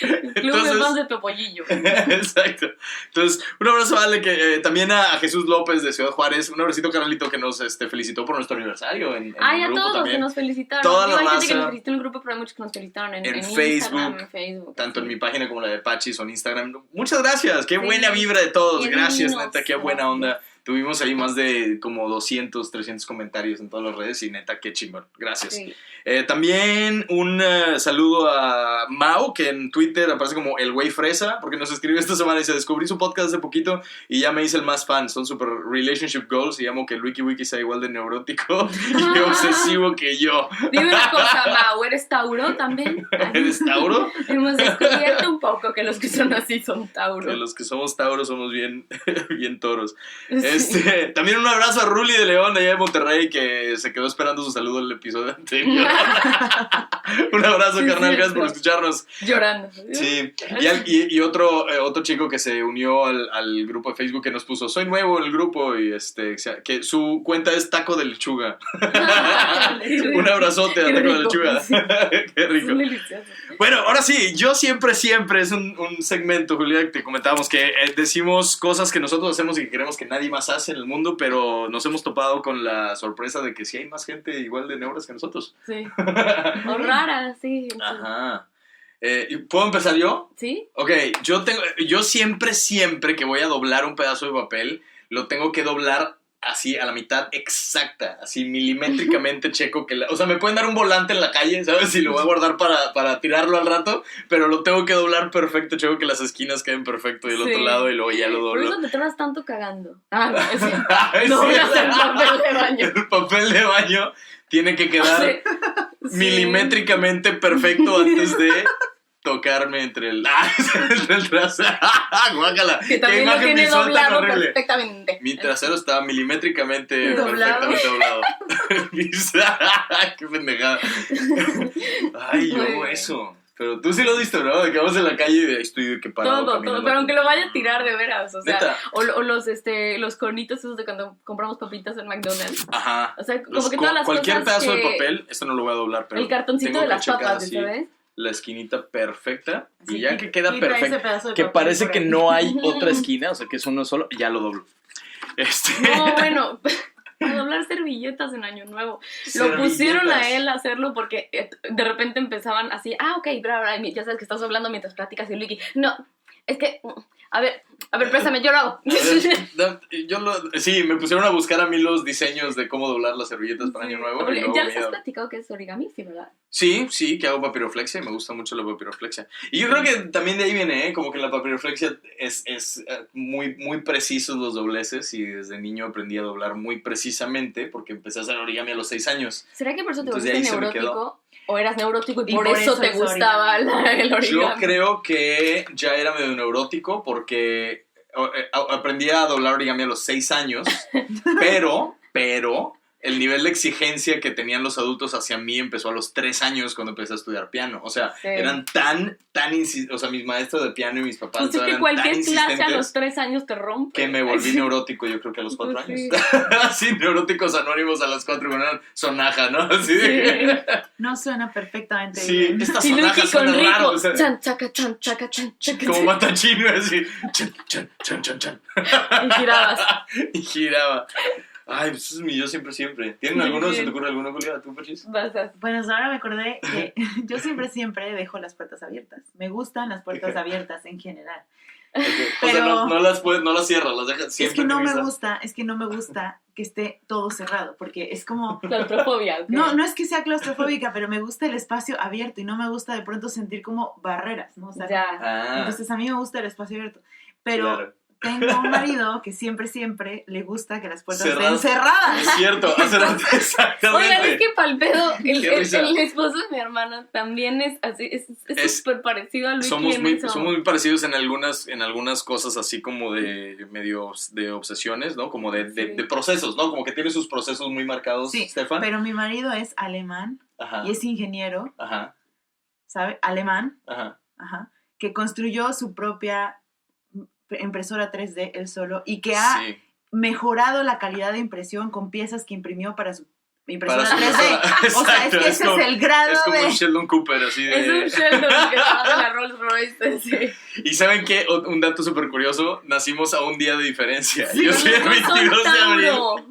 El club de fans de Topollillo. Exacto. Entonces, un abrazo, Ale, que también a Jesús López de Ciudad Juárez. Un abracito, carnalito, que nos felicitó por nuestro aniversario en Y el a grupo todos los también. que nos felicitaron. Toda la Hay gente que raza. nos felicitó en el grupo, pero hay muchos que nos felicitaron en Facebook, Instagram, en Facebook. Tanto en sí. mi página como la de Pachis o en Instagram. Muchas gracias. Qué Sí. buena vibra de todos. Bien Gracias, divinos. neta. Qué buena onda Tuvimos ahí más de como 200, 300 comentarios en todas las redes y neta, qué chingón. Gracias. Sí. También un saludo a Mau, que en Twitter aparece como el güey fresa, porque nos escribió esta semana y dice, descubrí su podcast hace poquito y ya me hice el más fan. Son super relationship goals y amo que el WikiWiki sea igual de neurótico y obsesivo que yo. Dime una cosa, Mau, ¿eres Tauro también? ¿Eres Tauro? Hemos descubierto un poco que los que son así son Tauro. Que los que somos Tauro somos bien, bien toros. Sí. También un abrazo a Ruli de León, de allá de Monterrey, que se quedó esperando su saludo en el episodio anterior. Un abrazo, Sí, carnal, sí, gracias sí. por escucharnos. Llorando. Sí, y otro chico que se unió al grupo de Facebook que nos puso, soy nuevo en el grupo y que su cuenta es Taco de Lechuga. Un abrazote a Qué Taco de rico, Lechuga. sí. Qué rico. Son deliciosos. Bueno, ahora sí, yo siempre es un segmento, Julia, que te comentábamos que decimos cosas que nosotros hacemos y que creemos que nadie más hace en el mundo, pero nos hemos topado con la sorpresa de que sí hay más gente igual de neuras que nosotros. Sí. O rara, sí. Ajá. ¿Puedo empezar yo? ¿Sí? Ok, yo siempre que voy a doblar un pedazo de papel, lo tengo que doblar así a la mitad exacta, así milimétricamente checo que o sea, me pueden dar un volante en la calle, ¿sabes? Y lo voy a guardar para tirarlo al rato, pero lo tengo que doblar perfecto, checo que las esquinas queden perfecto del Sí. otro lado y luego ya lo Por doblo. eso te tardas tanto cagando. No, sí. Ay, No sí, voy a hacer papel de baño. El papel de baño tiene que quedar Sí. milimétricamente perfecto antes de tocarme entre el trasero. Guácala. Que también lo imagen tiene visual tan doblado horrible. perfectamente. Mi trasero estaba milimétricamente Doblado. perfectamente doblado. Qué pendejada. Ay, yo Muy hago bien. eso. Pero tú sí lo diste, ¿no? De que vamos en la calle y de ahí estoy de que parado. Todo, caminando. pero aunque lo vaya a tirar de veras, o sea, ¿Neta? o los conitos esos de cuando compramos papitas en McDonald's. Ajá. O sea, como Los que todas las cualquier cosas pedazo que... de papel, esto no lo voy a doblar, pero El cartoncito tengo de que las checar papas, así ¿sabes? la esquinita perfecta Así y ya que queda quita ese perfecto, pedazo de que papel parece por que ahí. no hay otra esquina, o sea que es uno solo, ya lo doblo. No, bueno, para doblar servilletas en Año Nuevo. Lo pusieron a él a hacerlo porque de repente empezaban así, ok, bla, ya sabes que estás hablando mientras platicas y Luigi, no, es que, a ver, préstame, yo lo hago. Sí, me pusieron a buscar a mí los diseños de cómo doblar las servilletas para Año Nuevo. y luego Ya me les has iba- platicado que es origami, sí, ¿verdad? Sí, que hago papiroflexia y me gusta mucho la papiroflexia. Y yo creo que también de ahí viene, como que la papiroflexia es muy, muy precisos los dobleces y desde niño aprendí a doblar muy precisamente porque empecé a hacer origami a los 6 años. ¿Será que por eso te Entonces, volviste de ahí se me neurótico? ¿O eras neurótico y Y por por eso eso te es gustaba el origami? Yo creo que ya era medio neurótico porque aprendí a doblar origami a los 6 años, pero el nivel de exigencia que tenían los adultos hacia mí empezó a los 3 años cuando empecé a estudiar piano. O sea, Sí. eran o sea, mis maestros de piano y mis papás Pues es que eran cualquier tan clase a los insistentes 3 años te rompe. que me volví neurótico, yo creo que a los 4 Pues años. sí. Sí, neuróticos anónimos a los 4 con una sonaja, ¿no? Así de Sí. No suena perfectamente sí, bien. esta Y sonaja Luigi con suena raro. rico. O sea, Chan, chaca, chan, chaca, chan, chaca, como chan. matachino, así. Chan, chan, chan, chan, chan. Y girabas. Y giraba. Ay, pues eso es mi yo siempre. ¿Tienen Muy alguno? ¿Se te bien. ocurre alguno, Julia? ¿Tú, Pachis? Vas a... Bueno, ahora me acordé que yo siempre dejo las puertas abiertas. Me gustan las puertas abiertas en general. O sea, Pero- no las cierras, las dejas siempre. Es que no me organizadas. gusta que esté todo cerrado, porque es como... Claustrofobia. ¿ok? No es que sea claustrofóbica, pero me gusta el espacio abierto y no me gusta de pronto sentir como barreras, ¿no? O sea, Ya. Ah, entonces a mí me gusta el espacio abierto. Pero claro. tengo un marido que siempre le gusta que las puertas Cerradas. estén cerradas. Es cierto, exactamente. Oigan, es que pal pedo, Qué risa. el esposo de mi hermana también es así, es súper parecido a Luigi somos en muy, eso. somos muy parecidos en algunas cosas así como de medio de obsesiones, ¿no? Como de Sí. procesos, ¿no? Como que tiene sus procesos muy marcados, Sí, Stefan. pero mi marido es alemán Ajá, y es ingeniero, ajá, ¿sabe? Alemán, ajá. ajá, que construyó su propia impresora 3D él solo y que ha Sí. mejorado la calidad de impresión con piezas que imprimió para su impresora Para su 3D. impresora. O sea, es Exacto, que ese como- es el grado Es como de... un Sheldon Cooper, así de... Es un Sheldon que trabaja en la Rolls Royce, sí. Y ¿saben qué? Un dato súper curioso, nacimos a un día de diferencia. Sí, Yo soy el los dos son 22 de abril. Tauro.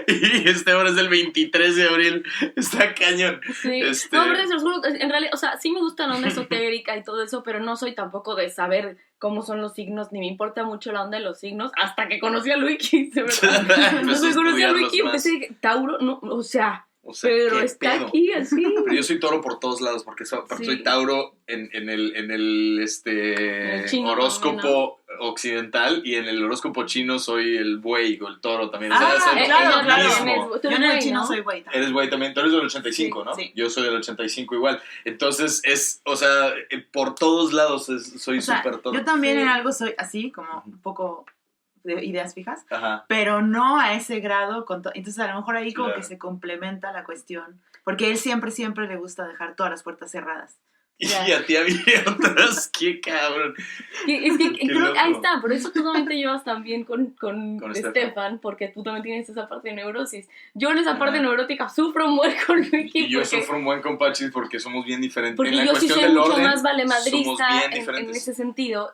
Y ahora es del 23 de abril. Está cañón. Sí. No, pero se los juro que en realidad, o sea, sí me gusta la onda esotérica y todo eso, pero no soy tampoco de saber cómo son los signos, ni me importa mucho la onda de los signos, hasta que conocí a Luiki, de verdad. No se conocí a Luiki y empecé, Tauro, no, o sea, pero está pedo. aquí así. Pero yo soy Toro por todos lados, porque soy Tauro en el chino, horóscopo occidental, y en el horóscopo chino soy el buey o el toro también. Claro, mismo. Yo en el chino soy buey también. Eres buey también, tú eres del 85, sí, ¿no? Sí. Yo soy del 85 igual. Entonces por todos lados soy súper toro. Yo también en algo soy así, como un poco de ideas fijas, Ajá. pero no a ese grado. Entonces a lo mejor ahí como Claro. que se complementa la cuestión, porque él siempre le gusta dejar todas las puertas cerradas. Y a ti abiertas, qué cabrón. Es que Qué creo que ahí loco. está, por eso tú también te llevas también con Estefan. Stefan, porque tú también tienes esa parte de neurosis. Yo en esa parte Ajá. neurótica sufro mucho con Luiki. Y yo porque, sufro un buen con Pachis porque somos bien diferentes. porque En la yo sí cuestión soy del mucho orden, más somos valemadrista bien en diferentes. ese sentido.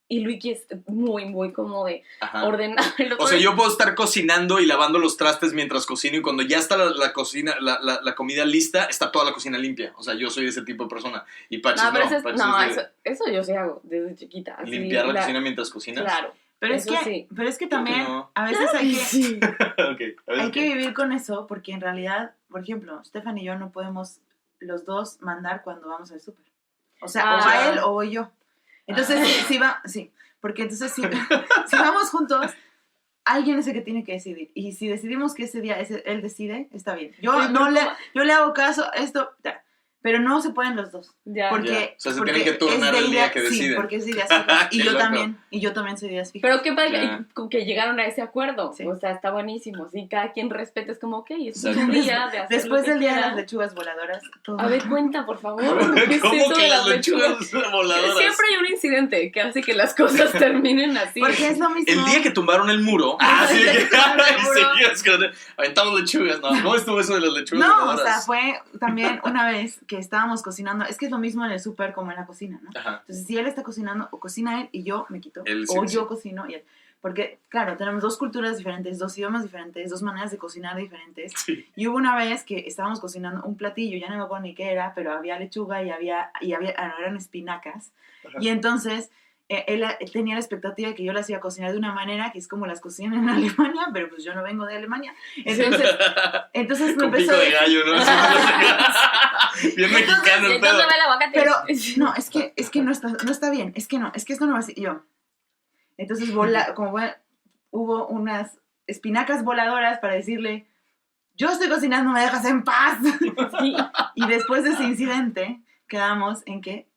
Y Luiki es muy, muy como de Ajá. ordenar. O sea, yo puedo estar cocinando y lavando los trastes mientras cocino, y cuando ya está la cocina, la comida lista, está toda la cocina limpia. O sea, yo soy ese tipo de persona. Y Pachis No, pero Pachis es de eso yo sí hago desde chiquita. Así, limpiar la cocina mientras cocinas. Claro. Pero Eso sí. es que también no. a veces hay que, Sí. Okay. A ver, hay que vivir con eso, porque en realidad, por ejemplo, Stefan y yo no podemos los dos mandar cuando vamos al súper. O sea, o a él o voy yo. Entonces, sí, porque entonces si vamos juntos, alguien es el que tiene que decidir. Y si decidimos que ese día él decide, está bien. Yo le hago caso a esto, pero no se pueden los dos. Ya. Porque, O sea, se porque tienen que turnar es de el día que sí, deciden. porque es de ideas fijas. Qué loco. Y yo también soy de ideas fijas. Pero qué padre Ya. que llegaron a ese acuerdo. Sí. O sea, está buenísimo. Sí, cada quien respeta, es como, ok, es un Exacto. día de hacer Después lo que del día de las quieras. lechugas voladoras, todo. A ver, cuenta, por favor. ¿Cómo ¿Qué es eso que de las lechugas voladoras? Siempre hay un incidente que hace que las cosas terminen así. Porque es lo mismo. El día que tumbaron el muro, Sí, que tumbaron el muro. seguías aventamos lechugas. No estuvo eso de las lechugas No, o voladoras. sea, fue también una vez que estábamos cocinando. Es que es lo mismo en el súper como en la cocina, ¿no? Ajá. Entonces, si él está cocinando, o cocina él y yo me quito. Él, sí, o sí. yo cocino y él. Porque, claro, tenemos dos culturas diferentes, dos idiomas diferentes, dos maneras de cocinar diferentes. Sí. Y hubo una vez que estábamos cocinando un platillo, ya no me acuerdo ni qué era, pero había lechuga y eran espinacas. Ajá. Y entonces él tenía la expectativa de que yo las iba a cocinar de una manera que es como las cocinan en Alemania, pero pues yo no vengo de Alemania. Entonces me Con pico empezó a de gallo, ¿no? Bien mexicano el Entonces pedo. ve el aguacate. pero no, es que no está bien, es que esto no va así. Y yo. Entonces hubo unas espinacas voladoras para decirle, yo estoy cocinando, me dejas en paz. Sí. Y después de ese incidente, quedamos en que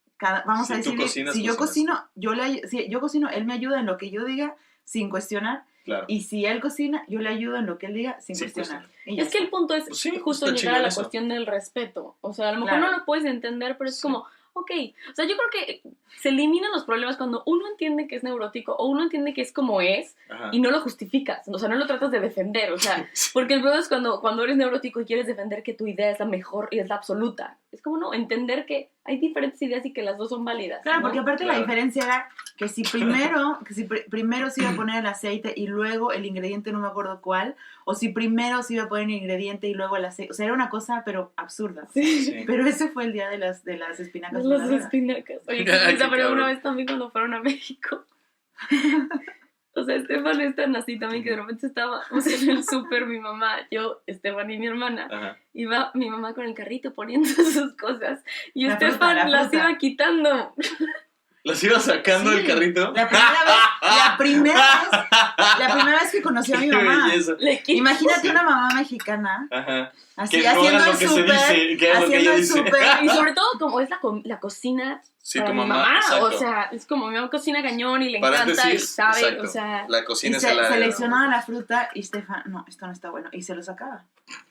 vamos Si a tú decirle, cocinas, si yo cocinas. cocino, si yo cocino, él me ayuda en lo que yo diga sin cuestionar. Claro. Y si él cocina, yo le ayudo en lo que él diga sin Sin cuestionar. Y ya Es que el está. punto es Pues sí, justo está llegar a chingón la eso. cuestión del respeto. O sea, a lo mejor Claro. no lo puedes entender, pero es Sí. como, ok. O sea, yo creo que se eliminan los problemas cuando uno entiende que es neurótico o uno entiende que es como es Ajá. y no lo justificas. O sea, no lo tratas de defender. O sea, porque el problema es cuando eres neurótico y quieres defender que tu idea es la mejor y es la absoluta. Es como, no, entender que hay diferentes ideas y que las dos son válidas. Claro, ¿no? porque aparte Claro. la diferencia era que si primero se iba a poner el aceite y luego el ingrediente no me acuerdo cuál, o si primero se iba a poner el ingrediente y luego el aceite, o sea, era una cosa pero absurda. Sí. Sí. Pero ese fue el día de las espinacas Las voladoras. espinacas. Oye, Ay, qué risa, qué pero cabrón. una vez también cuando fueron a México. O sea, Estefan es tan así también que de repente estábamos en el súper, mi mamá, yo, Estefan y mi hermana. Ajá. Iba mi mamá con el carrito poniendo sus cosas y La Estefan fruta, la las fruta. iba quitando. ¿Las ibas sacando Sí. del carrito? La primera vez que conocí a mi Qué mamá. belleza. Le quitó. Imagínate una mamá mexicana, Ajá. así Que no haciendo hagan el lo que se súper, dice, que hagan lo que haciendo ella el dice. súper. Y sobre todo como es la cocina Sí, para tu mi mamá, mamá. exacto. O sea, es como mi mamá cocina cañón y le encanta y Paréntesis, sabe, exacto. o sea... La Y cocina es el área. seleccionaba la fruta y Stefan, no, esto no está bueno. Y se lo sacaba.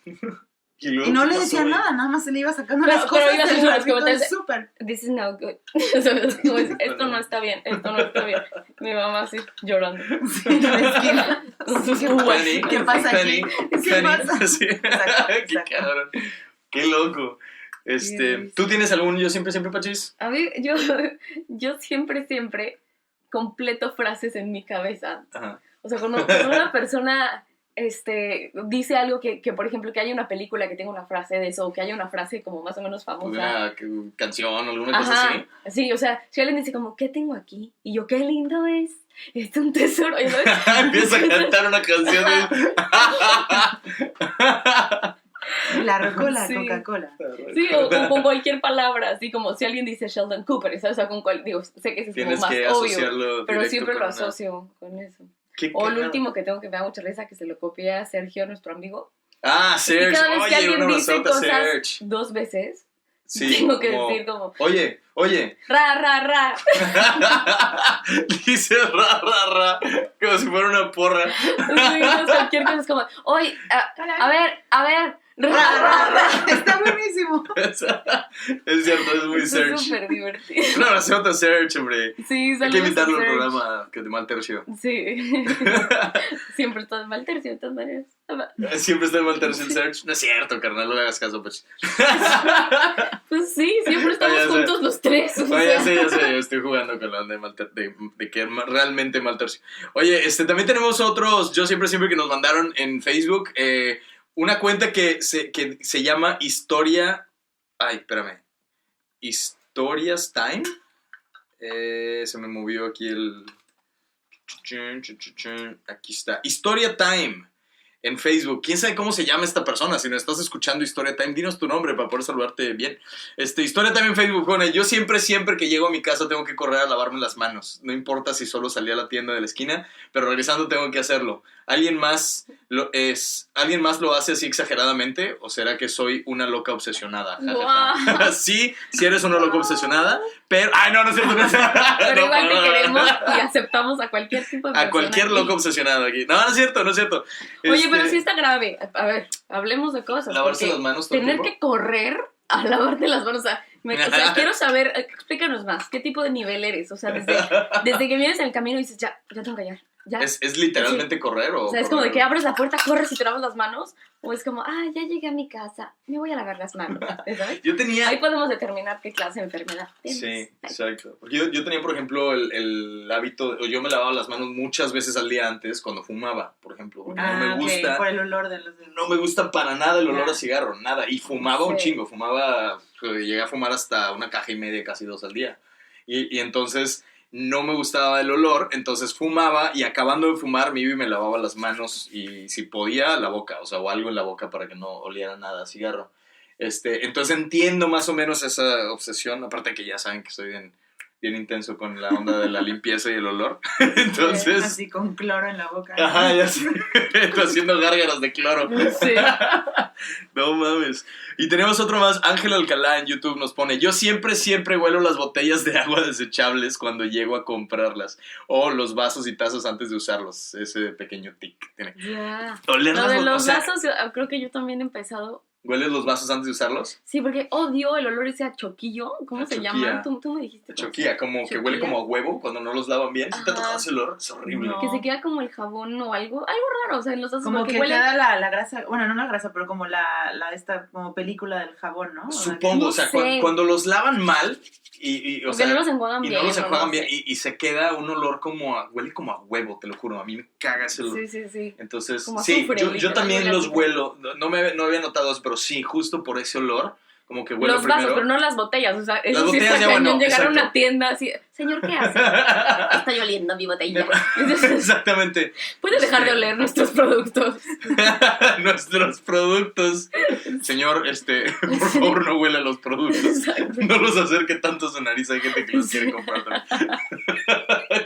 luego, Y no ¿qué le pasó, decía güey? nada, nada más se le iba sacando Pero- las pero cosas iba del haciendo los carrito del comentarios de- súper. This is not good. O sea, es como, esto no está bien, esto no está bien. Mi mamá así, llorando. Sí, en la esquina. Con sus ¿Qué uvas. Fanny, ¿Qué pasa aquí? Fanny, ¿Qué Fanny. pasa? Sí. Exacto, Qué exacto. cabrón. Qué loco. ¿Tú tienes algún yo siempre, Pachis? A mí, yo siempre completo frases en mi cabeza. Ajá. O sea, cuando una persona dice algo que, por ejemplo, que haya una película que tenga una frase de eso, o que haya una frase como más o menos famosa. Una canción o alguna cosa así. Sí, o sea, si alguien dice como, ¿qué tengo aquí? Y yo, qué lindo es un tesoro. Empieza a cantar una canción La Rocola, Sí. Coca-Cola. Sí, o con cualquier palabra, así como si alguien dice Sheldon Cooper, ¿sabes? O sea, con cual, digo, sé que ese es como Tienes más que obvio, asociarlo pero directo siempre lo con asocio con eso. ¿Qué O el cagado? último que tengo que me da mucha risa, que se lo copié a Sergio, nuestro amigo. Ah, Y Serge. cada vez que Oye, alguien un dice abrazote a cosas Serge. 2 veces, Sí, tengo que como, decir como, Oye. ra. Dice ra. Como si fuera una porra. Sí, entonces cualquier cosa es como, oye, a ver, ra. Está buenísimo. Es cierto, es muy Es Serge. súper divertido. Un abrazote a Serge, hombre. Sí, Hay que saludos a invitarlo al Serge. programa que de mal tercio. Sí. Siempre está de mal tercio, de todas maneras. Siempre está de mal tercio el Serge. No es cierto, carnal, no le hagas caso, pues. Pues sí, siempre estamos Ya sé. juntos los tres. O Oye, sea. ya sé, yo estoy jugando con la onda de que realmente mal tercio. Oye, también tenemos otros, yo siempre que nos mandaron en Facebook, una cuenta que se llama Historia, Historias Time. Se me movió aquí aquí está, Historia Time. En Facebook. ¿Quién sabe cómo se llama esta persona? Si nos estás escuchando Historia Time, dinos tu nombre para poder saludarte bien. Historia Time en Facebook, bueno, yo siempre que llego a mi casa tengo que correr a lavarme las manos. No importa si solo salí a la tienda de la esquina, pero regresando tengo que hacerlo. ¿Alguien más lo hace así exageradamente? ¿O será que soy una loca obsesionada? Wow. Sí eres una loca obsesionada, pero... ¡Ay, no es cierto! No es cierto. Pero No, igual no, te no. queremos y aceptamos a cualquier tipo de persona. A cualquier aquí. loco obsesionado aquí. No es cierto. Oye, pero sí está grave. A ver, hablemos de cosas. ¿Lavarse porque las manos todo el tener tiempo? que correr a lavarte las manos. O sea, quiero saber, explícanos más, ¿qué tipo de nivel eres? O sea, desde que vienes en el camino y dices, ya tengo que callar. Ya. ¿Es literalmente correr o...? O sea, es como de que abres la puerta, corres y te lavas las manos. O es como, ya llegué a mi casa, me voy a lavar las manos. ¿Sabes? Yo tenía... Ahí podemos determinar qué clase de enfermedad tienes. Sí, exacto. Porque yo tenía, por ejemplo, el hábito... Yo me lavaba las manos muchas veces al día antes cuando fumaba, por ejemplo. Porque no me gusta... Por el olor de los... No me gusta para nada el olor a cigarro, nada. Y fumaba un Sí. chingo. Llegué a fumar hasta 1,5 cajas, casi 2 al día. Y entonces... No me gustaba el olor, entonces fumaba y acabando de fumar me iba y me lavaba las manos y si podía la boca, o algo en la boca para que no oliera nada a cigarro. Entonces entiendo más o menos esa obsesión, aparte que ya saben que soy bien intenso con la onda de la limpieza y el olor. Entonces... Así con cloro en la boca. Ajá, ya sé. Estoy haciendo gárgaras de cloro. Sí. No mames. Y tenemos otro más. Ángel Alcalá en YouTube nos pone: yo siempre huelo las botellas de agua desechables cuando llego a comprarlas. O los vasos y tazas antes de usarlos. Ese pequeño tic tiene. Ya. Oler Lo las de bo- los o sea, vasos, creo que yo también he empezado. ¿Hueles los vasos antes de usarlos? Sí, porque odio el olor ese a choquillo. ¿Cómo A se choquilla. llama? Tú me dijiste. Choquilla, como que Choquilla. huele como a huevo cuando no los lavan bien. ¿Sí te ha Ajá. tocado ese olor? Es horrible. No. Que se queda como el jabón o algo raro, o sea, en los vasos Como porque que huele. queda la grasa, bueno, no la grasa, pero como esta como película del jabón, ¿no? Supongo, o sea, No sé. cuando los lavan mal y o Porque sea, no los enjuagan y bien. no los o enjuagan no bien sé. y se queda un olor huele como a huevo, te lo juro, a mí me caga ese olor. Sí. Entonces, Como sí, azufre, yo literal, también huele los así. huelo, no había notado eso, pero sí, justo por ese olor, como que huelo Los primero. vasos, pero no las botellas, o sea, eso sí botellas está de agua cañón, no, llegar a exacto. una tienda así, señor, ¿qué hace? Estoy oliendo mi botella. Exactamente. ¿Puede dejar de oler nuestros productos? Nuestros productos. Señor, por favor, no huela los productos. Exacto. No los acerque tanto a su nariz, hay gente que los quiere comprar también.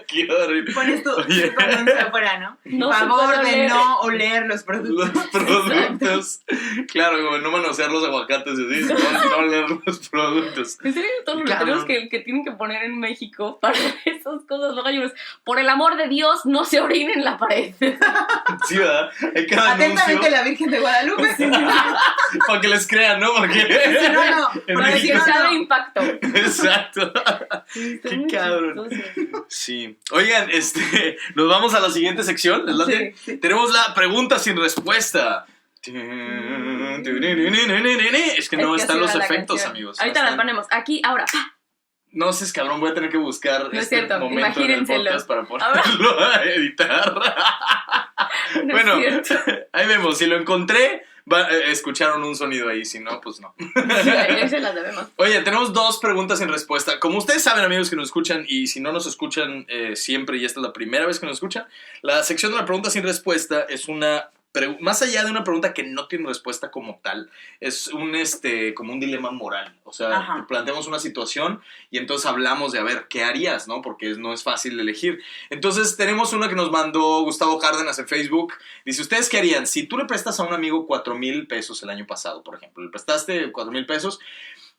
Qué horrible. Pones tu Oye. anuncio afuera, ¿no? No Por se favor puede de oler. no oler los productos. Los productos. Claro, como no manosear los aguacates y así, no oler los productos. En serio, todos los Cabrón. letreros que tienen que poner en México para esas cosas, luego hay unos, por el amor de Dios, no se orinen en la pared. Sí, ¿verdad? Hay cada Atentamente anuncio la Virgen de Guadalupe. para que les crean, ¿no? Porque... Si no, En porque Para si que no, sea de no. impacto. Exacto. Sí, está Qué muy cabrón. chistoso. Sí. Oigan, nos vamos a la siguiente sección. ¿Les late? Sí. Tenemos la pregunta sin respuesta. Es que no Es que están así los va la efectos, canción. amigos. Ahorita No las están. ponemos aquí, ahora. No seas cabrón, voy a tener que buscar No es cierto, momento en el imagínenselo. podcast para ponerlo a editar. No Bueno, es cierto. ahí vemos. Si lo encontré, escucharon un sonido ahí. Si no, pues no. Ahí se las debemos. Oye, tenemos 2 preguntas sin respuesta. Como ustedes saben, amigos que nos escuchan, y si no nos escuchan siempre, y esta es la primera vez que nos escuchan, la sección de la pregunta sin respuesta es una... más allá de una pregunta que no tiene respuesta como tal, es como un dilema moral. O sea, Ajá. planteamos una situación y entonces hablamos de, a ver, ¿qué harías? ¿No? Porque no es fácil elegir. Entonces, tenemos una que nos mandó Gustavo Cárdenas en Facebook. Dice, ¿ustedes qué harían? Si tú le prestas a un amigo 4,000 pesos el año pasado, por ejemplo, le prestaste 4,000 pesos,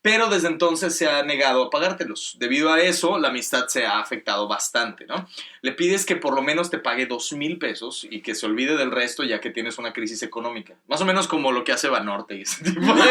pero desde entonces se ha negado a pagártelos. Debido a eso, la amistad se ha afectado bastante, ¿no? Le pides que por lo menos te pague 2,000 pesos y que se olvide del resto ya que tienes una crisis económica. Más o menos como lo que hace Banorte y ese tipo de...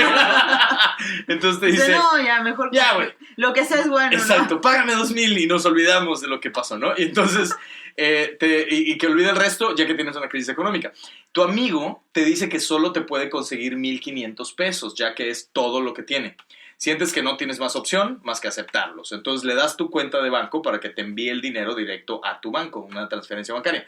Entonces te dice... No, ya, mejor que Ya, güey. lo que sea es bueno, Exacto, ¿no? págame 2,000 y nos olvidamos de lo que pasó, ¿no? Y entonces, y que olvide el resto ya que tienes una crisis económica. Tu amigo te dice que solo te puede conseguir 1,500 pesos, ya que es todo lo que tiene. Sientes que no tienes más opción más que aceptarlos. Entonces le das tu cuenta de banco para que te envíe el dinero directo a tu banco, una transferencia bancaria.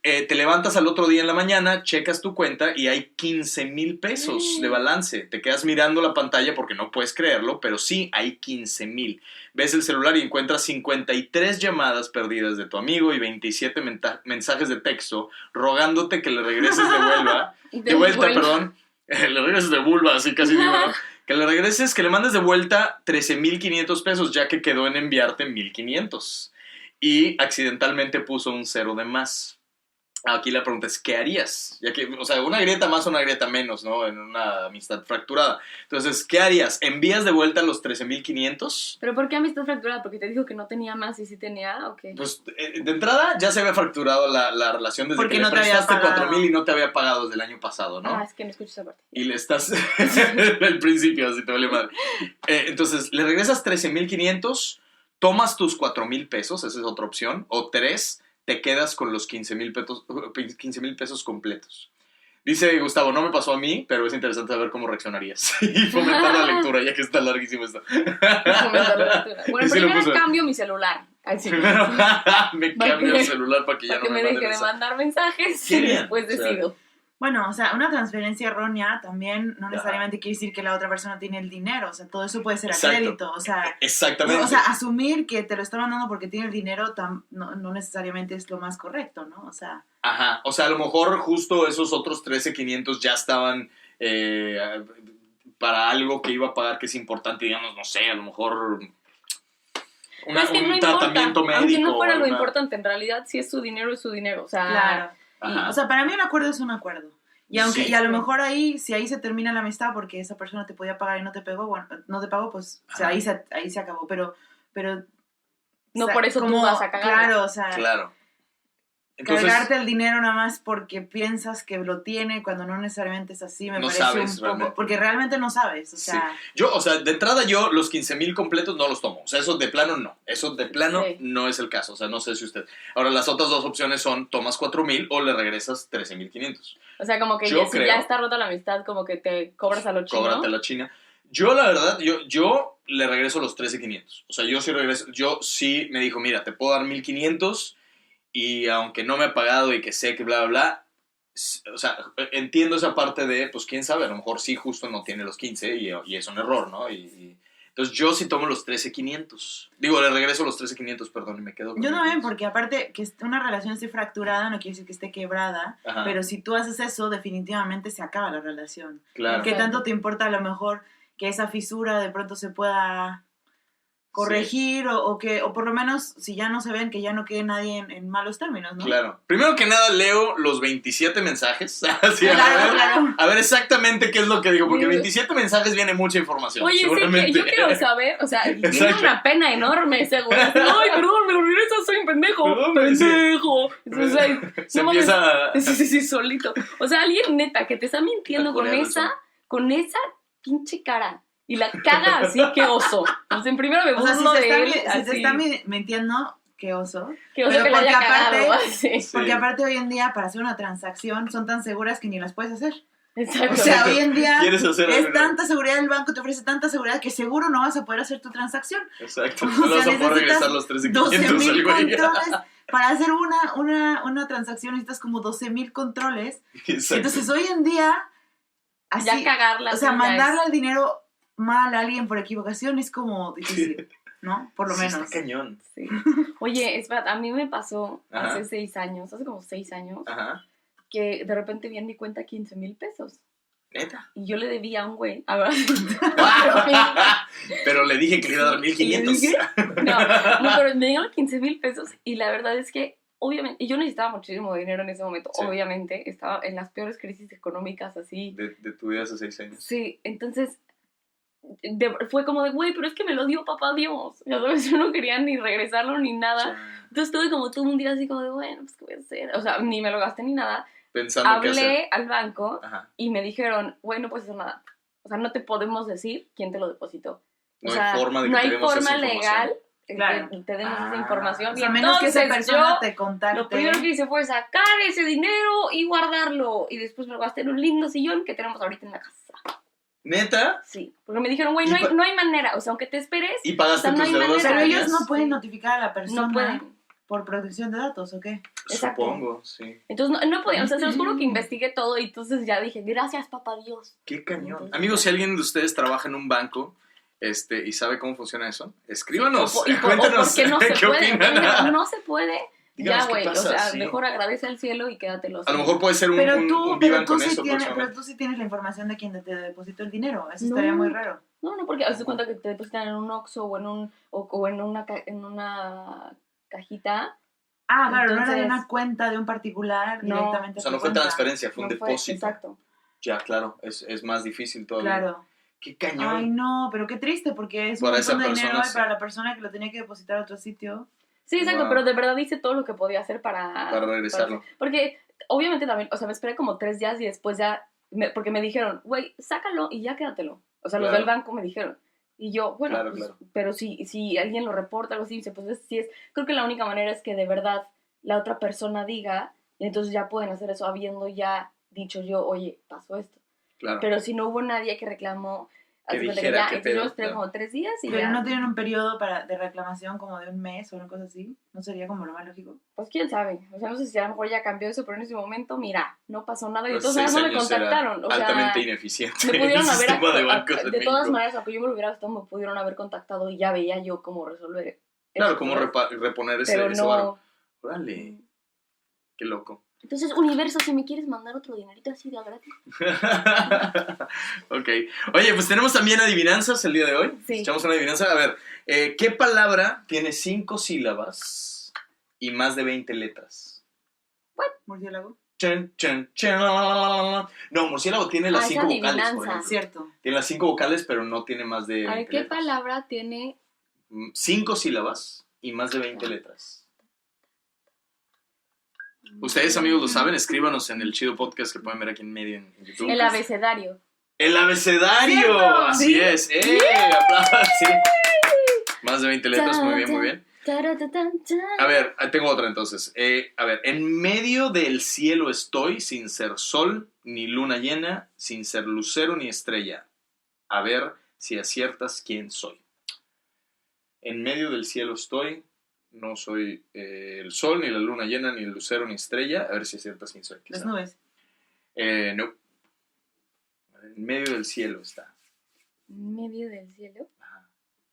Te levantas al otro día en la mañana, checas tu cuenta y hay 15,000 pesos de balance. Te quedas mirando la pantalla porque no puedes creerlo, pero sí hay 15,000. Ves el celular y encuentras 53 llamadas perdidas de tu amigo y 27 mensajes de texto rogándote que le regreses de vuelta, perdón. Le regreses de vulva, así casi digo, ¿no? Que le regreses, que le mandes de vuelta 13,500 pesos, ya que quedó en enviarte 1,500. Y accidentalmente puso un 0 de más. Aquí la pregunta es, ¿qué harías? Ya que, o sea, una grieta más o una grieta menos, ¿no? En una amistad fracturada. Entonces, ¿qué harías? ¿Envías de vuelta los 13,500? ¿Pero por qué amistad fracturada? ¿Porque te dijo que no tenía más y sí tenía? ¿O qué? Pues, de entrada, ya se había fracturado la relación desde Porque que no le te había prestaste pagado. 4,000 y no te había pagado desde el año pasado, ¿no? Ah, es que no escucho esa parte. Y le estás... el principio, así te vale madre. Entonces, le regresas 13,500, tomas tus 4,000 pesos, esa es otra opción, o 3, te quedas con los 15,000 pesos completos. Dice Gustavo, no me pasó a mí, pero es interesante saber cómo reaccionarías. Y fomentar la lectura, ya que está larguísimo esto. Bueno, Y sí lo primero puso. cambio mi celular. Así. Primero me cambio el celular para que ya Para que no me manden deje de mensajes. mandar mensajes Qué y bien, después o sea, decido. Bueno, o sea, una transferencia errónea también no necesariamente quiere decir que la otra persona tiene el dinero. O sea, todo eso puede ser a Exacto. crédito. O sea, Exactamente. o sea, asumir que te lo está mandando porque tiene el dinero no necesariamente es lo más correcto, ¿no? O sea, Ajá, o sea, a lo mejor justo esos otros 13,500 ya estaban para algo que iba a pagar que es importante, digamos, no sé, a lo mejor Pero es que un no tratamiento importa, médico. aunque no fuera lo alguna- importante, en realidad si es su dinero, es su dinero. O sea, claro. Ajá. O sea, para mí un acuerdo es un acuerdo. Y aunque Sí. y a lo mejor ahí, si ahí se termina la amistad porque esa persona te podía pagar y no te pagó, bueno, no te pagó, pues o sea, ahí se acabó. Pero no o sea, por eso tú vas a cagarla. Claro, o sea, Claro. Entonces, cargarte el dinero nada más porque piensas que lo tiene cuando no necesariamente es así, me No parece sabes un poco, realmente. porque realmente no sabes, o sea, yo, o sea, de entrada yo los 15,000 completos no los tomo. O sea, eso de plano no. Eso de plano Sí. no es el caso. O sea, no sé si usted... Ahora, las otras 2 opciones son tomas 4,000 o le regresas 13,500. O sea, como que Yo ya, si creo. ya está rota la amistad, como que te cobras a lo chino. Cóbrate la China. Yo, la verdad, yo le regreso los 13,500. O sea, yo sí regreso. Yo sí me dijo, mira, te puedo dar 1,500 y aunque no me ha pagado y que sé que bla, bla, bla, o sea, entiendo esa parte de, pues, quién sabe, a lo mejor sí justo no tiene los 15 y es un error, ¿no? Entonces, yo sí tomo los 13,500. Digo, le regreso los 13,500, perdón, y me quedo con yo también, 1,500. porque aparte que una relación esté fracturada no quiere decir que esté quebrada, Ajá. pero si tú haces eso, definitivamente se acaba la relación. Claro. ¿Qué Exacto. tanto te importa a lo mejor que esa fisura de pronto se pueda corregir o por lo menos si ya no se ven que ya no quede nadie en malos términos, ¿no? Claro. Primero que nada, leo los 27 mensajes. Así, Claro. a ver exactamente qué es lo que digo, porque Sí. 27 mensajes viene mucha información. Oye, sí, seguramente. que yo quiero saber, o sea, tiene Exacto. una pena enorme, seguro. Ay, perdón, me lo regresas, soy un pendejo. Perdón, sí. Pendejo. Entonces, ay, Se no mames. empieza a... Sí, solito. O sea, alguien neta que te está mintiendo A corear el sol. con esa pinche cara. Y la caga así, qué oso. Entonces, primero me O sea, burlo si de él. te así, está mintiendo, qué oso. qué oso pero que le porque haya aparte- cagado. Así. Sí. Porque aparte hoy en día para hacer una transacción son tan seguras que ni las puedes hacer. Exacto. O sea, hoy en día ¿Quieres hacer es algo? tanta seguridad, el banco te ofrece tanta seguridad que seguro no vas a poder hacer tu transacción. Exacto. O No sea, vas a poder necesitas regresar los 13,500 12,000 al güey. controles. Para hacer una transacción necesitas como 12,000 controles. Exacto. Entonces, hoy en día, así, Ya cagarla. o sea, sí, ya mandarle es- el dinero mal a alguien por equivocación es como difícil, ¿no? Por lo Sí, menos. está cañón. Sí. Oye, espera, a mí me pasó Ajá. hace 6 años, hace como 6 años, Ajá. que de repente vi en mi cuenta 15,000 pesos. Neta. Y yo le debía a un güey. Ahora Pero le dije que le iba a dar 1,500. no, pero me dieron 15,000 pesos y la verdad es que, obviamente, y yo necesitaba muchísimo dinero en ese momento, Sí. obviamente, estaba en las peores crisis económicas así. De tu vida hace 6 años. Sí, entonces fue como de, güey, pero es que me lo dio papá Dios. Ya sabes, yo no quería ni regresarlo ni nada. Ya. Entonces estuve como todo un día así como de, bueno, pues qué voy a hacer. O sea, ni me lo gasté ni nada. Pensando qué hacer. Hablé al banco Ajá. y me dijeron, güey, no puedes hacer nada. O sea, no te podemos decir quién te lo depositó. No O sea, hay forma de que no te hay demos esa forma información. legal Claro. que te demos Ah. esa información. O Y sea, a menos que esa entonces persona yo te contacte. lo primero que hice fue sacar ese dinero y guardarlo. Y después me lo gasté en un lindo sillón que tenemos ahorita en la casa. ¿Neta? Sí, porque me dijeron, güey, no hay manera. O sea, aunque te esperes, ¿Y pagaste O sea, no tus hay deudas? manera. Pero que ellos tenías? no pueden Sí. notificar a la persona no pueden. por protección de datos, ¿o qué? Exacto. Supongo, sí. Entonces no podían. O sea, se los juro que investigué todo y entonces ya dije, gracias, papá Dios. Qué cañón. Entonces, Amigos, si alguien de ustedes trabaja en un banco y sabe cómo funciona eso, escríbanos. O Cuéntanos porque no se qué puede. opinan. No se puede. Díganos Ya, qué güey. O pasa, sea, sí. mejor agradece al cielo y quédatelo. A lo mejor puede ser un Pero vivan tú con sí eso tienes, próximamente. pero tú sí tienes la información de quién te depositó el dinero. Eso No. estaría muy raro. No, porque haz de cuenta que te depositan en un Oxxo o en una cajita. Ah, claro, no era de Entonces- una cuenta de un particular No. directamente. O sea, a no tu fue cuenta. transferencia, fue un No fue- depósito. Exacto. Ya, claro, es más difícil todavía. Claro. Qué cañón. Ay, no, pero qué triste porque es un Para montón esa de dinero persona, y sí. para la persona que lo tenía que depositar a otro sitio. Sí, exacto, Wow. pero de verdad hice todo lo que podía hacer para regresarlo. porque obviamente también, o sea, me esperé como 3 días y después ya, porque me dijeron, güey, sácalo y ya quédatelo. O sea, los Claro. del banco me dijeron. Y yo, bueno, Claro, pues, claro. pero si alguien lo reporta, algo así, dice, pues sí es, creo que la única manera es que de verdad la otra persona diga, y entonces ya pueden hacer eso habiendo ya dicho yo, oye, pasó esto. Claro. Pero si no hubo nadie que reclamó, Que haz de cuenta dijera ya, qué entonces yo pedo, esperé claro. como 3 días y Pero ya, no tienen un periodo de reclamación como de un mes o una cosa así. ¿No sería como lo más lógico? pues quién sabe, o sea, no sé si a lo mejor ya cambió eso, pero en ese momento, mira, no pasó nada y de Los todas 6 maneras no me años era contactaron, o sea, altamente ineficiente. me pudieron el haber, sistema de bancos en de todas México. maneras, aunque yo me lo hubiera gastado, me pudieron haber contactado y ya veía yo cómo resolver. Claro, eso, cómo ¿sabes? reponer ese Pero varo. no. Órale, qué loco. Entonces, universo, si me quieres mandar otro dinerito así de gratis. Ok. Oye, pues tenemos también adivinanzas el día de hoy. Sí. Echamos una adivinanza. A ver, ¿qué palabra tiene 5 sílabas y más de 20 letras? Murciélago. Chan, chan, chan. No, murciélago tiene las Ah, 5 esa vocales, por adivinanza. ejemplo. Cierto. Tiene las 5 vocales, pero no tiene más de 20 A ver, ¿qué letras. palabra tiene? 5 sílabas y más de 20 letras. Ustedes, amigos, lo saben, escríbanos en el chido podcast que pueden ver aquí en medio en YouTube. El abecedario. ¡El abecedario! ¡Cierto! Así ¿Sí? es. ¡Aplausos! Sí. Más de 20 letras, muy bien, muy bien. A ver, tengo otra entonces. A ver, en medio del cielo estoy, sin ser sol ni luna llena, sin ser lucero ni estrella. A ver si aciertas quién soy. En medio del cielo estoy, no soy el sol, ni la luna llena, ni el lucero, ni estrella. A ver si aciertas quién soy. Las quizá. nubes. No. En medio del cielo está. En medio del cielo. Ajá.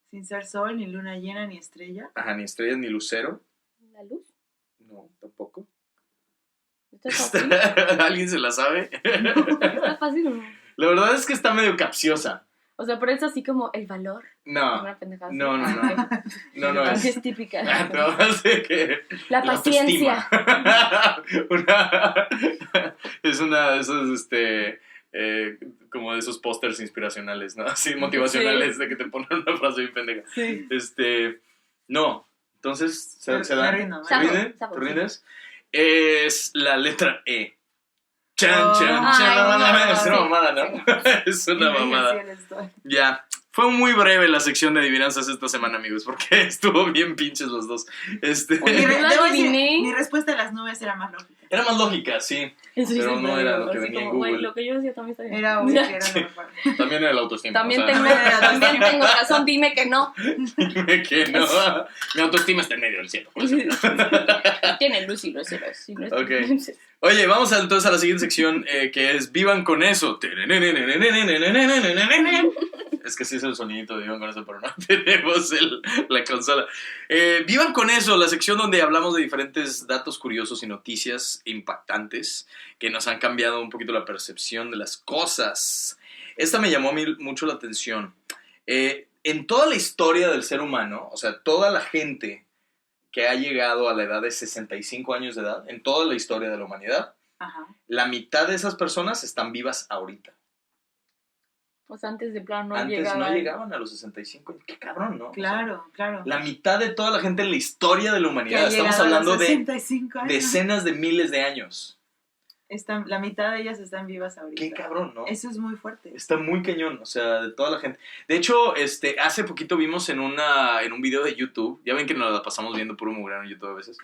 Sin ser sol, ni luna llena, ni estrella. Ajá, ni estrellas, ni lucero. La luz. No, tampoco. ¿Está fácil? ¿Alguien se la sabe? ¿Está fácil o no? La verdad es que está medio capciosa. O sea, pero es así como el valor. No, Una pendejada así. no, no, no. Ah, No, ok. es. Es típica. No, así que La paciencia. Es una de esos, como de esos pósters inspiracionales, ¿no? Así motivacionales de que te ponen una frase bien pendeja. Sí. No. Entonces, ¿se Me dan? rindo, me ¿Se rindo. rinden? Sapo, ¿Te sí. rindes? Es la letra E. Chan, Oh. chan, Ay, chan. no. Es una Sí, mamada, ¿no? Es una En medio del mamada. cielo estoy. Ya. Fue muy breve la sección de adivinanzas esta semana, amigos, porque estuvo bien pinches los dos. Oye, Mi, ¿no la debo decir, adiviné? mi respuesta a las nubes era más lógica. Era más lógica, sí. Eso Pero sí, no era lo que así venía en como, güey, Google. lo que yo decía también está bien. Era obvio que era lo mejor. También era la autoestima. También, o sea, también tengo razón, dime que no. dime que no. Mi autoestima está en medio del cielo. por eso. Tiene luz y luz y luz. Y luz. Ok. Oye, vamos entonces a la siguiente sección, que es Vivan con eso. Es que sí es el sonidito de Vivan con eso, pero no tenemos la consola. Vivan con eso, la sección donde hablamos de diferentes datos curiosos y noticias impactantes que nos han cambiado un poquito la percepción de las cosas. Esta me llamó a mí mucho la atención. En toda la historia del ser humano, o sea, toda la gente que ha llegado a la edad de 65 años de edad, en toda la historia de la humanidad, Ajá. la mitad de esas personas están vivas ahorita. Pues antes de plano no Antes llegaba. no llegaban a los 65. Qué cabrón, ¿no? Claro, claro. La mitad de toda la gente en la historia de la Que humanidad. ha Estamos llegado a hablando los de 65 años. decenas de miles de años. La mitad de ellas están vivas ahorita. Qué cabrón, ¿no? Eso es muy fuerte. Está muy cañón, o sea, de toda la gente. De hecho, hace poquito vimos en un video de YouTube, ya ven que nos la pasamos viendo puro mugrero en YouTube a veces,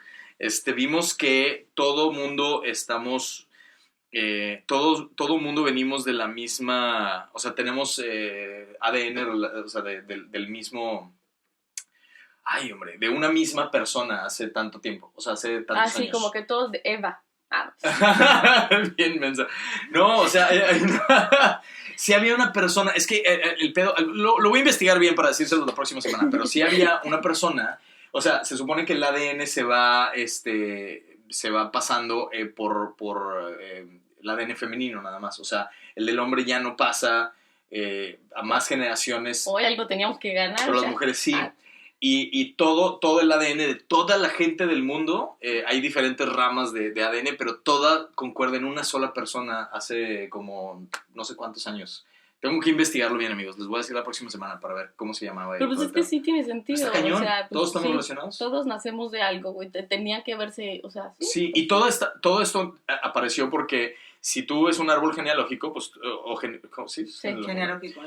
vimos que todo mundo estamos, todo mundo venimos de la misma, o sea, tenemos ADN, o sea, del mismo, ay, hombre, de una misma persona hace tanto tiempo, o sea, hace tantos años. Así como que todos de Eva. Bien mensa. No, o sea, si había una persona, es que el pedo, lo voy a investigar bien para decírselo la próxima semana, pero si había una persona, o sea, se supone que el ADN se va pasando por el ADN femenino nada más, o sea, el del hombre ya no pasa a más generaciones, Hoy algo teníamos que ganar. pero las mujeres sí. Y todo el ADN de toda la gente del mundo, hay diferentes ramas de ADN, pero toda concuerda en una sola persona hace como no sé cuántos años. Tengo que investigarlo bien, amigos. Les voy a decir la próxima semana para ver cómo se llamaba. Pero pues es que sí tiene sentido. Está cañón. O sea, pues, Todos estamos sí, relacionados. Todos nacemos de algo, güey. Tenía que verse, o sea, sí. Sí, y todo esto apareció porque si tú ves un árbol genealógico, pues, ¿sí? Genealógico.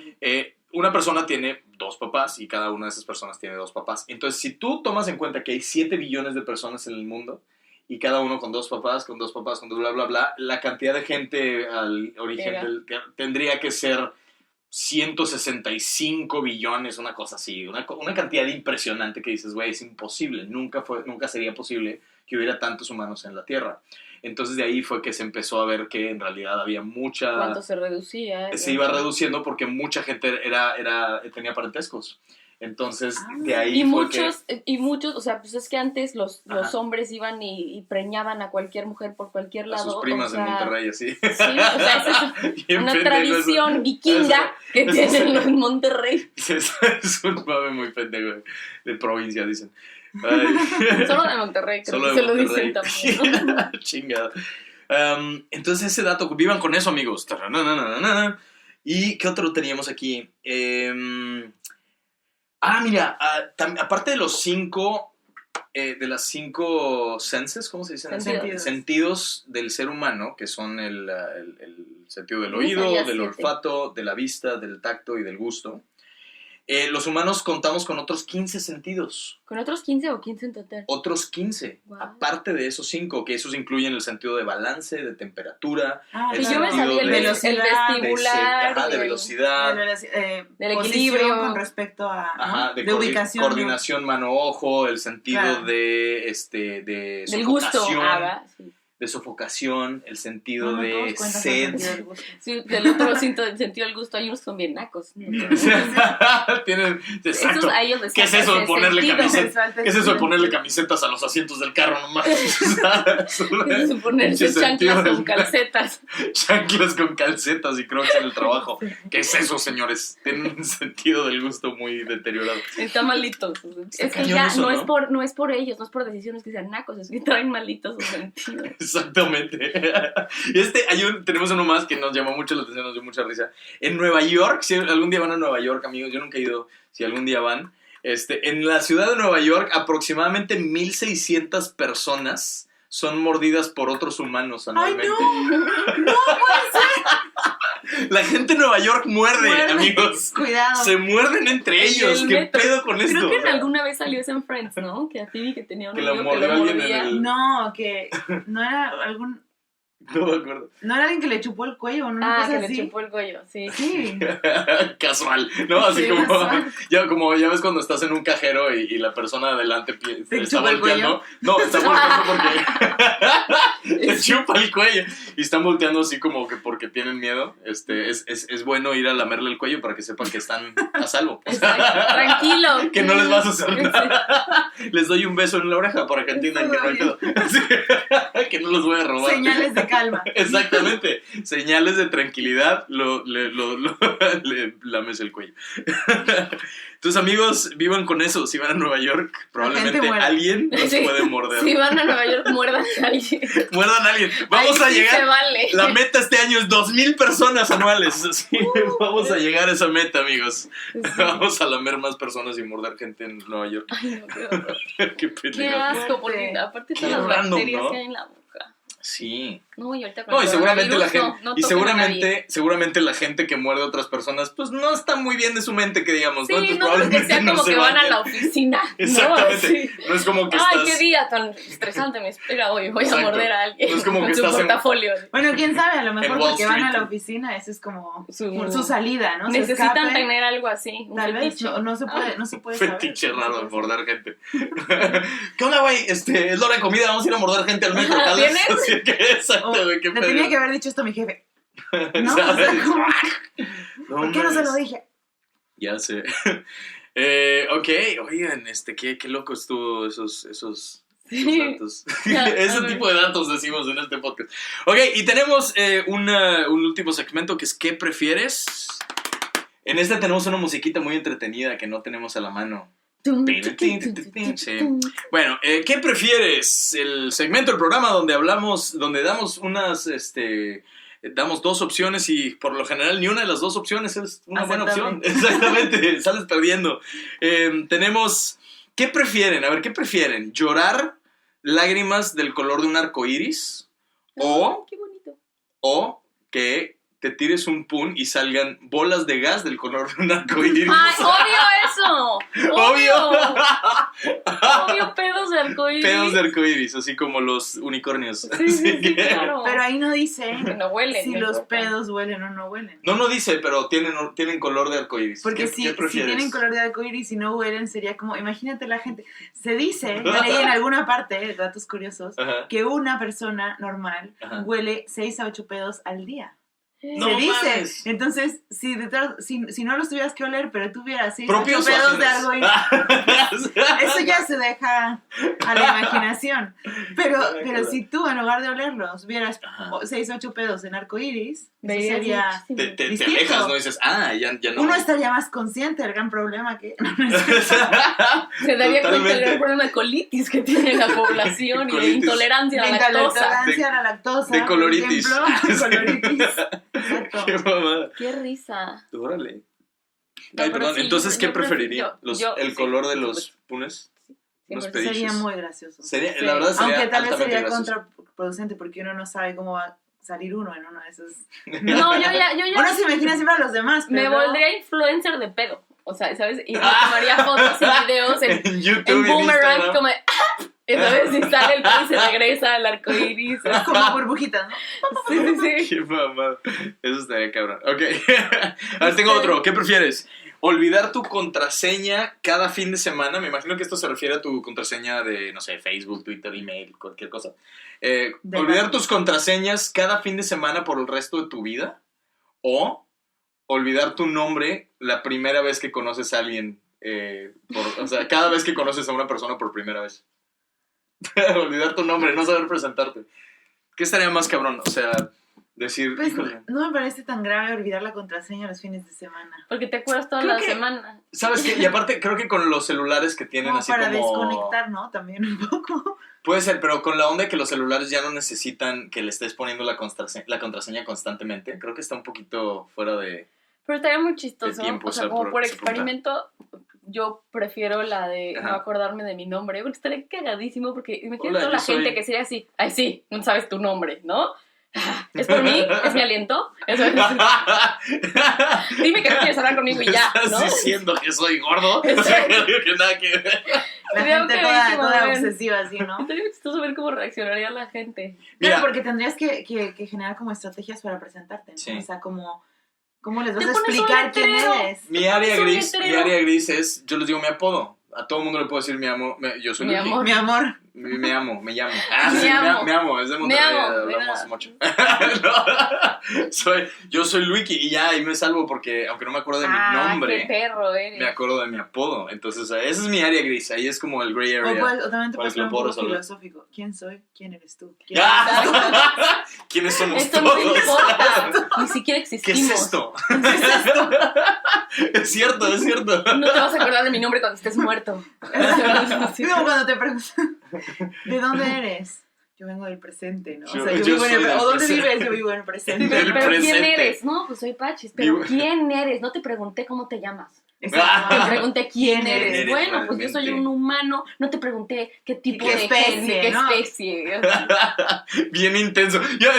Una persona tiene dos papás y cada una de esas personas tiene dos papás. Entonces, si tú tomas en cuenta que hay 7 billones de personas en el mundo y cada uno con dos papás, con bla, bla, bla, la cantidad de gente al origen tendría que ser 165 billones, una cosa así, una cantidad impresionante que dices, güey, es imposible, nunca sería posible que hubiera tantos humanos en la Tierra. Entonces de ahí fue que se empezó a ver que en realidad había mucha... ¿Cuánto se reducía? Se iba reduciendo porque mucha gente tenía parentescos. Entonces, de ahí Y muchos, o sea, pues es que antes los hombres iban y preñaban a cualquier mujer por cualquier lado. A sus primas en Monterrey, así. Sí, o sea, esa es una tradición vikinga que tienen en Monterrey. Es un mame muy pendejo de provincia, dicen. Ay. Solo de Monterrey, creo que se lo dicen también, ¿no? Chingada. Entonces, ese dato, vivan con eso, amigos. ¿Y qué otro teníamos aquí? Mira, aparte de los 5, de las 5 senses, ¿cómo se dicen? Sentidos del ser humano, que son el sentido del oído, del olfato, de la vista, del tacto y del gusto. Los humanos contamos con otros 15 sentidos. ¿Con otros 15 o 15 en total? Otros 15, wow. Aparte de esos 5, que esos incluyen el sentido de balance, de temperatura, el sentido de vestibular, de velocidad, del equilibrio, con respecto a de ubicación, coordinación mano-ojo, el sentido de del gusto, de sofocación, el sentido de sed. Sí, del otro sentido del gusto, hay unos que son bien nacos. Tienen, exacto. ¿Qué es eso de ponerle camisetas? ¿Qué es eso de ponerle camisetas a los asientos del carro nomás? Es ponerse chanclas con calcetas. Chanclas con calcetas y crocs en el trabajo. ¿Qué es eso, señores? Tienen un sentido del gusto muy deteriorado. Están malitos. Es que ya eso, no es por ellos, no es por decisiones que sean nacos, es que traen malitos sus sentidos. Exactamente. Y tenemos uno más que nos llamó mucho la atención, nos dio mucha risa. En Nueva York, si algún día van a Nueva York, amigos, yo nunca he ido, si algún día van, en la ciudad de Nueva York, aproximadamente 1,600 personas son mordidas por otros humanos anualmente. ¡Ay, no! ¡No puede ser! La gente en Nueva York muerde, amigos. Cuidado. Se muerden entre ellos. ¿Qué metro. pedo con esto? Creo que alguna vez salió eso en Friends, ¿no? Que a Phoebe que tenía un Que la amigo mordió que lo alguien en mordía. el- No, que no era algún... No me acuerdo. No era alguien que le chupó el cuello, ¿no? Una Ah, cosa que así. le chupó el cuello, sí. Sí. Casual, ¿no? Así Sí, como, casual. ya ves cuando estás en un cajero y la persona de adelante ¿Te está chupa el volteando. No, está volteando porque te chupa el cuello. Y están volteando así como que porque tienen miedo. Es bueno ir a lamerle el cuello para que sepan que están a salvo. Exacto. Tranquilo. Que no les vas a hacer nada. Les doy un beso en la oreja para que entiendan que no hay pedo. Sí. Que no los voy a robar. Señales de calma. Exactamente. Señales de tranquilidad, le lames el cuello. Tus amigos vivan con eso. Si van a Nueva York, probablemente muere. alguien los Sí. puede morder. Si van a Nueva York, muerdan a alguien. Muerdan a alguien. Vamos Ahí a sí llegar. se vale. La meta este año es 2,000 personas anuales. Así, vamos a llegar a esa meta, amigos. Sí. Vamos a lamer más personas y morder gente en Nueva York. Ay, no, qué horror. Qué Qué peligro. asco, porque aparte Qué todas las random, bacterias ¿no? que hay en la boca. Sí. No, y ahorita con No, y el seguramente la coronavirus, gente, no y toquen a nadie. seguramente la gente que muerde a otras personas, pues no está muy bien de su mente, que digamos, ¿no? Sí, Entonces, no creo que probablemente sea no como se que van a bañen. la oficina. Exactamente. ¿No? Sí. No es como que Ay, estás. qué día tan estresante me espera hoy. Voy Exacto. a morder a alguien. No es como con que su estás en- portafolio. Bueno, quién sabe, a lo En mejor Wall porque van a Street. la oficina, eso es como Su- su salida, ¿no? Su Necesitan escape. tener algo así. Un Tal vez fetiche. no se puede saber. Fetiche raro de No se puede morder gente. ¿Qué onda, güey? Es la hora de comida, vamos a ir a morder gente al metro, ¿tal? ¿Vienes? Así que, exacto, saber. güey, qué Le pedo. tenía que haber dicho esto a mi jefe. No, o ¿Sabes? sea, ¿cómo? No ¿Por qué no se lo mames. dije? Ya sé. Ok, oigan, qué loco estuvo esos Sí. datos. Ya, Ese a ver. tipo de datos decimos en este podcast. Ok, y tenemos un último segmento que es ¿qué prefieres? En este tenemos una musiquita muy entretenida que no tenemos a la mano. Sí. Bueno, ¿qué prefieres? El segmento del programa donde damos damos dos opciones y por lo general ni una de las dos opciones es una buena opción. Aceptable. Exactamente, sales perdiendo. Tenemos, ¿qué prefieren? A ver, ¿qué prefieren? ¿Llorar lágrimas del color de un arco iris? Ay, qué bonito. O que te tires un pun y salgan bolas de gas del color de un arco iris. ¡Ay, odio eso! Obvio. Odio pedos de arcoíris. Pedos de arco iris, así como los unicornios. Sí, sí, Así sí, que- claro. Pero ahí no dice Que no huelen. si no los importa. pedos huelen o no huelen. No dice, pero tienen color de arco iris. Porque ¿Qué si prefieres? tienen color de arcoíris y no huelen, sería como, imagínate la gente. Se dice, yo leí en alguna parte, datos curiosos, Ajá. que una persona normal Ajá. huele 6 a 8 pedos al día. No se dice. mames. Entonces, si no los tuvieras que oler, pero tuvieras 6 a 8 Propios o pedos de ajenos. arcoíris, eso ya se deja a la imaginación. Pero si tú, en lugar de olerlos, vieras Ajá. 6 o 8 pedos en arcoíris, eso Veías sería... muchísimo. Te Distinto. alejas, ¿no? Dices, ya no. Uno estaría más consciente del gran problema que... Se daría cuenta del Totalmente. gran problema de colitis que tiene la población y de Colitis. intolerancia a la lactosa. Intolerancia a la lactosa. de coloritis. Por ejemplo. Coloritis. Exacto. Qué mamada. Qué risa. Órale. No, Ay, pero perdón, sí, entonces, yo ¿qué preferiría? yo, ¿El sí, color de por los supuesto. punes? Sí, Los porque pediches. Sería muy gracioso. Sería, Sí. la verdad sería Aunque tal vez altamente sería gracioso. contraproducente porque uno no sabe cómo va a salir uno en uno de esos. No, yo ya Uno se imagina siempre a los demás, pero me luego- volvería influencer de pedo. O sea, ¿sabes? Y me tomaría fotos y videos en En YouTube, en en boomerang, Instagram. como de, ¿sabes? Y sale el pelo y se regresa al arco iris. como burbujitas, ¿no? Sí, sí, sí. Qué mamada. Eso estaría cabrón. Ok. A ver, tengo otro. ¿Qué prefieres? ¿Olvidar tu contraseña cada fin de semana? Me imagino que esto se refiere a tu contraseña de, no sé, Facebook, Twitter, email, cualquier cosa. ¿Olvidar tus contraseñas cada fin de semana por el resto de tu vida? ¿O olvidar tu nombre la primera vez que conoces a alguien? O sea, cada vez que conoces a una persona por primera vez. Olvidar tu nombre, no saber presentarte. ¿Qué estaría más cabrón? O sea, decir, Pues híjole. no me parece tan grave olvidar la contraseña los fines de semana. Porque te acuerdas toda Creo la que- semana. ¿Sabes qué? Y aparte, creo que con los celulares que tienen Como así para como... desconectar, ¿no? También un poco. Puede ser, pero con la onda de que los celulares ya no necesitan que le estés poniendo la contraseña constantemente, creo que está un poquito fuera de... Pero estaría muy chistoso. El tiempo, O sea, o sea, como por se pregunta. experimento, yo prefiero la de Ajá. no acordarme de mi nombre. Porque estaría cagadísimo. Porque imagínate Hola, toda la yo soy- gente que sería así. Ay, sí, no sabes tu nombre, ¿no? ¿Es por mí? ¿Es mi aliento? Eso es. Dime que no quieres hablar conmigo y ya, ¿no? ¿Estás diciendo que soy gordo? Exacto. O sea, que nada que ver. La Creo gente que toda, buenísimo, toda ven. obsesiva así, ¿no? Estaría chistoso ver cómo reaccionaría la gente. Mira, Claro, porque tendrías que generar como estrategias para presentarte, ¿no? Sí. O sea, como, ¿cómo les vas Te a pones un explicar quién letrero. eres? mi área un gris, letrero. es, yo les digo mi apodo. A todo mundo le puedo decir mi amo, yo soy Mi Luiki. amor. Mi amor. Me amo. Ah, Me sí, amo. me amo, es de Monterrey, amo, hablamos ¿verdad? mucho. No, yo soy Luiki y ya ahí me salvo porque, aunque no me acuerdo de mi Qué nombre, perro eres. me acuerdo de mi apodo. Entonces, esa es mi área gris, ahí es como el gray area. O también te para puedes que lo poner un puedo poco resolver. filosófico. ¿Quién soy? ¿Quién eres tú? ¿Quién ¡Ah! ¿Quiénes somos Esto no todos? te importa. Ni siquiera ¿Qué existimos. es esto? Es cierto. No te vas a acordar de mi nombre cuando estés muerto. Sí, como cuando te preguntan, ¿de dónde eres? Yo vengo del presente, ¿no? Yo O sea, yo soy vivo en el del ¿O dónde presente. vives? Yo vivo en el presente. Del Pero ¿quién presente. eres? No, pues soy Pachis. Pero Vivo- ¿quién eres? No te pregunté cómo te llamas. Exacto. Te pregunté quién eres. eres Bueno, pues yo soy realmente? un humano. No te pregunté qué tipo ¿Qué de especie, qué no? especie. Bien intenso. Yo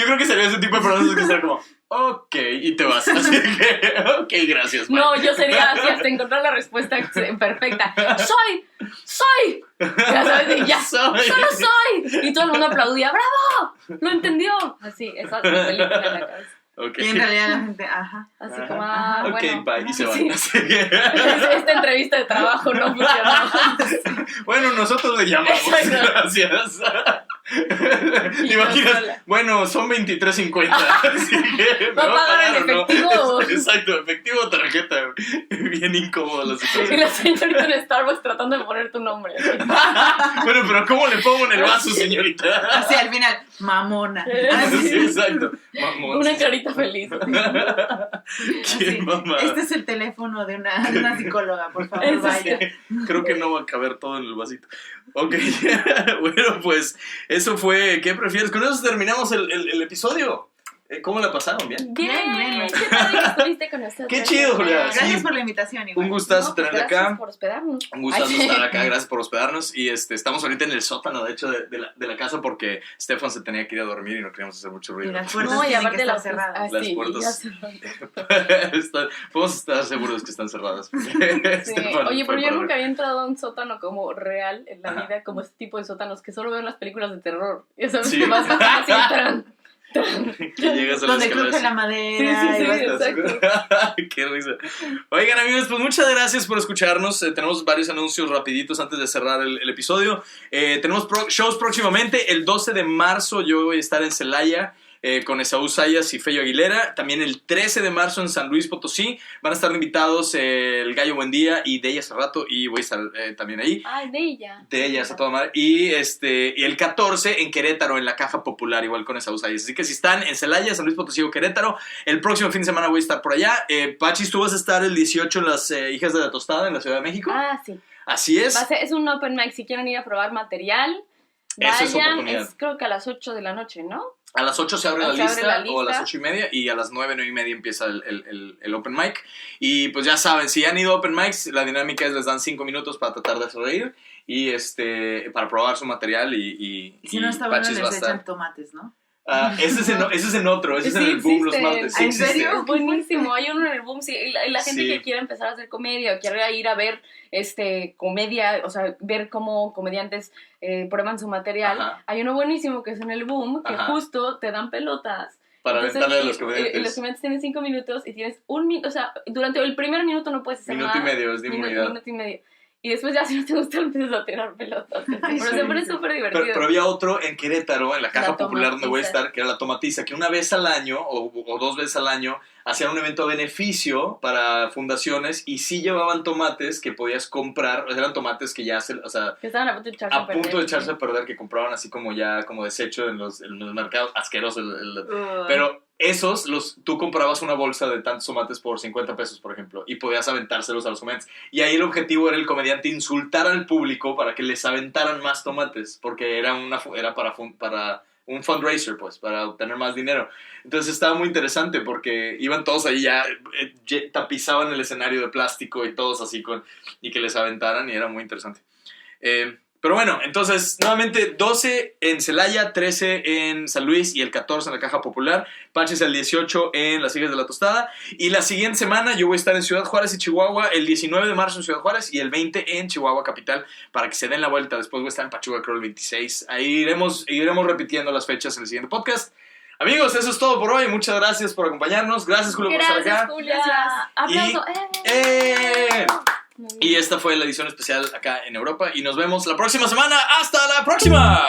creo que sería ese tipo de personas que están como, ok, y te vas. Así que, ok, gracias. bye. No, yo sería así hasta encontrar la respuesta perfecta. ¡Soy! Ya sabes, y ya. Soy. ¡Solo soy! Y todo el mundo aplaudía. ¡Bravo! ¡Lo entendió! Así, esa es la película en la cabeza. Ok. Y en realidad la gente, ajá. Así Ajá. como, Ok, bueno. bye, y se van. Sí. Así que, Esta entrevista de trabajo no funcionó. bueno, nosotros le llamamos. Exacto. Gracias. ¿Te Y imaginas? yo sola. Bueno, son 23.50. Así que, ¿me ¿Va a pagar pagar en o no? efectivo? Exacto, efectivo o tarjeta. Bien incómodo la Y situación. la señorita en Starbucks tratando de poner tu nombre. Bueno, pero ¿cómo le pongo en el vaso, señorita? Así al final, mamona. Sí, exacto. Mamón. Una carita feliz. Qué Así, mamada. este es el teléfono de una psicóloga, por favor, Eso vaya. Creo que no va a caber todo en el vasito. Ok, bueno, pues eso fue. ¿Qué prefieres? Con eso terminamos el episodio. ¿Cómo la pasaron? ¿Bien? Bien, Bien, bien. qué padre que estuviste con nosotros. Qué chido, Julia. Gracias Sí. por la invitación, igual. Un gustazo No, pues tenerte gracias acá. por hospedarnos. Un gustazo Ay, estar acá, gracias por hospedarnos. Y estamos ahorita en el sótano, de hecho, de la casa porque Stefan se tenía que ir a dormir y no queríamos hacer mucho Y ruido. las puertas No, y tienen que aparte estar las cerradas. Las sí, puertas. ya se- Podemos estar seguros que están cerradas. Sí. Stefan Oye, fue pero yo por nunca había entrado a un sótano como real en la Ajá. vida, como este tipo de sótanos que solo veo en las películas de terror. Ya sabes, Sí. que vas así, tran, que llegas a las Donde escaleras. cruje la madera. Sí, sí, y sí, vas- exacto. Qué risa. Oigan, amigos, pues muchas gracias por escucharnos. Tenemos varios anuncios rapiditos antes de cerrar el episodio. Tenemos shows próximamente. El 12 de marzo yo voy a estar en Celaya con Esaú Sayas y Feyo Aguilera. También el 13 de marzo en San Luis Potosí. Van a estar invitados el Gallo Buendía y de ella hace rato. Y voy a estar también ahí. Ay, de ella. De ellas a toda madre. Y el 14 en Querétaro, en la Caja Popular, igual con esa Sayas. Así que si están en Celaya, San Luis Potosí o Querétaro, el próximo fin de semana voy a estar por allá. Pachis, tú vas a estar el 18 en las Hijas de la Tostada en la Ciudad de México. Ah, sí. Así es. Es un open mic. Si quieren ir a probar material, Esa es vayan. oportunidad. Es creo que a las 8 de la noche, ¿no? A las 8 se abre, Se la, abre lista, la lista. o a las 8:30 y a las 9:30 empieza el open mic. Y pues ya saben, si han ido a open mics, la dinámica es les dan 5 minutos para tratar de hacer reír y para probar su material y Y si no está bueno, Pachis va a les estar. echan tomates, ¿no? Ese es en otro, ese es en Sí el boom los existe. martes. Sí ¿En existe. serio? Es buenísimo, hay uno en el boom, sí, y la gente Sí. que quiere empezar a hacer comedia o quiere ir a ver comedia, o sea, ver cómo comediantes prueban su material, Ajá. hay uno buenísimo que es en el boom, que Ajá. justo te dan pelotas. Para Entonces, aventarle a los y comediantes. los comediantes tienen 5 minutos y tienes un minuto, o sea, durante el primer minuto no puedes hacer Minuto y nada. medio, es de inmunidad. Minuto y medio. Y después ya si no te gusta empiezas a tirar pelotas. Ay, Pero sí. se pone súper divertido. Pero había otro en Querétaro, en la Caja La Popular donde voy a Tomatiza. estar, que era la Tomatiza, que una vez al año o 2 veces al año hacían un evento a beneficio para fundaciones y sí llevaban tomates que podías comprar, eran tomates que ya o sea, Que estaban a punto de echarse a punto de perder. echarse a perder, que compraban así como ya como desecho en los mercados, asquerosos. Uy. Pero esos, tú comprabas una bolsa de tantos tomates por 50 pesos, por ejemplo, y podías aventárselos a los comediantes. Y ahí el objetivo era el comediante insultar al público para que les aventaran más tomates, porque era para un fundraiser, pues, para obtener más dinero. Entonces estaba muy interesante porque iban todos ahí ya, tapizaban el escenario de plástico y todos así y que les aventaran y era muy interesante. Pero bueno, entonces, nuevamente 12 en Celaya, 13 en San Luis y el 14 en la Caja Popular. Parches el 18 en Las Hijas de la Tostada. Y la siguiente semana yo voy a estar en Ciudad Juárez y Chihuahua, el 19 de marzo en Ciudad Juárez y el 20 en Chihuahua Capital, para que se den la vuelta. Después voy a estar en Pachuca, creo, el 26. Ahí iremos repitiendo las fechas en el siguiente podcast. Amigos, eso es todo por hoy. Muchas gracias por acompañarnos. Gracias, Julio, por estar acá. Gracias, Julia. Aplauso. Y esta fue la edición especial acá en Europa. Y nos vemos la próxima semana. ¡Hasta la próxima!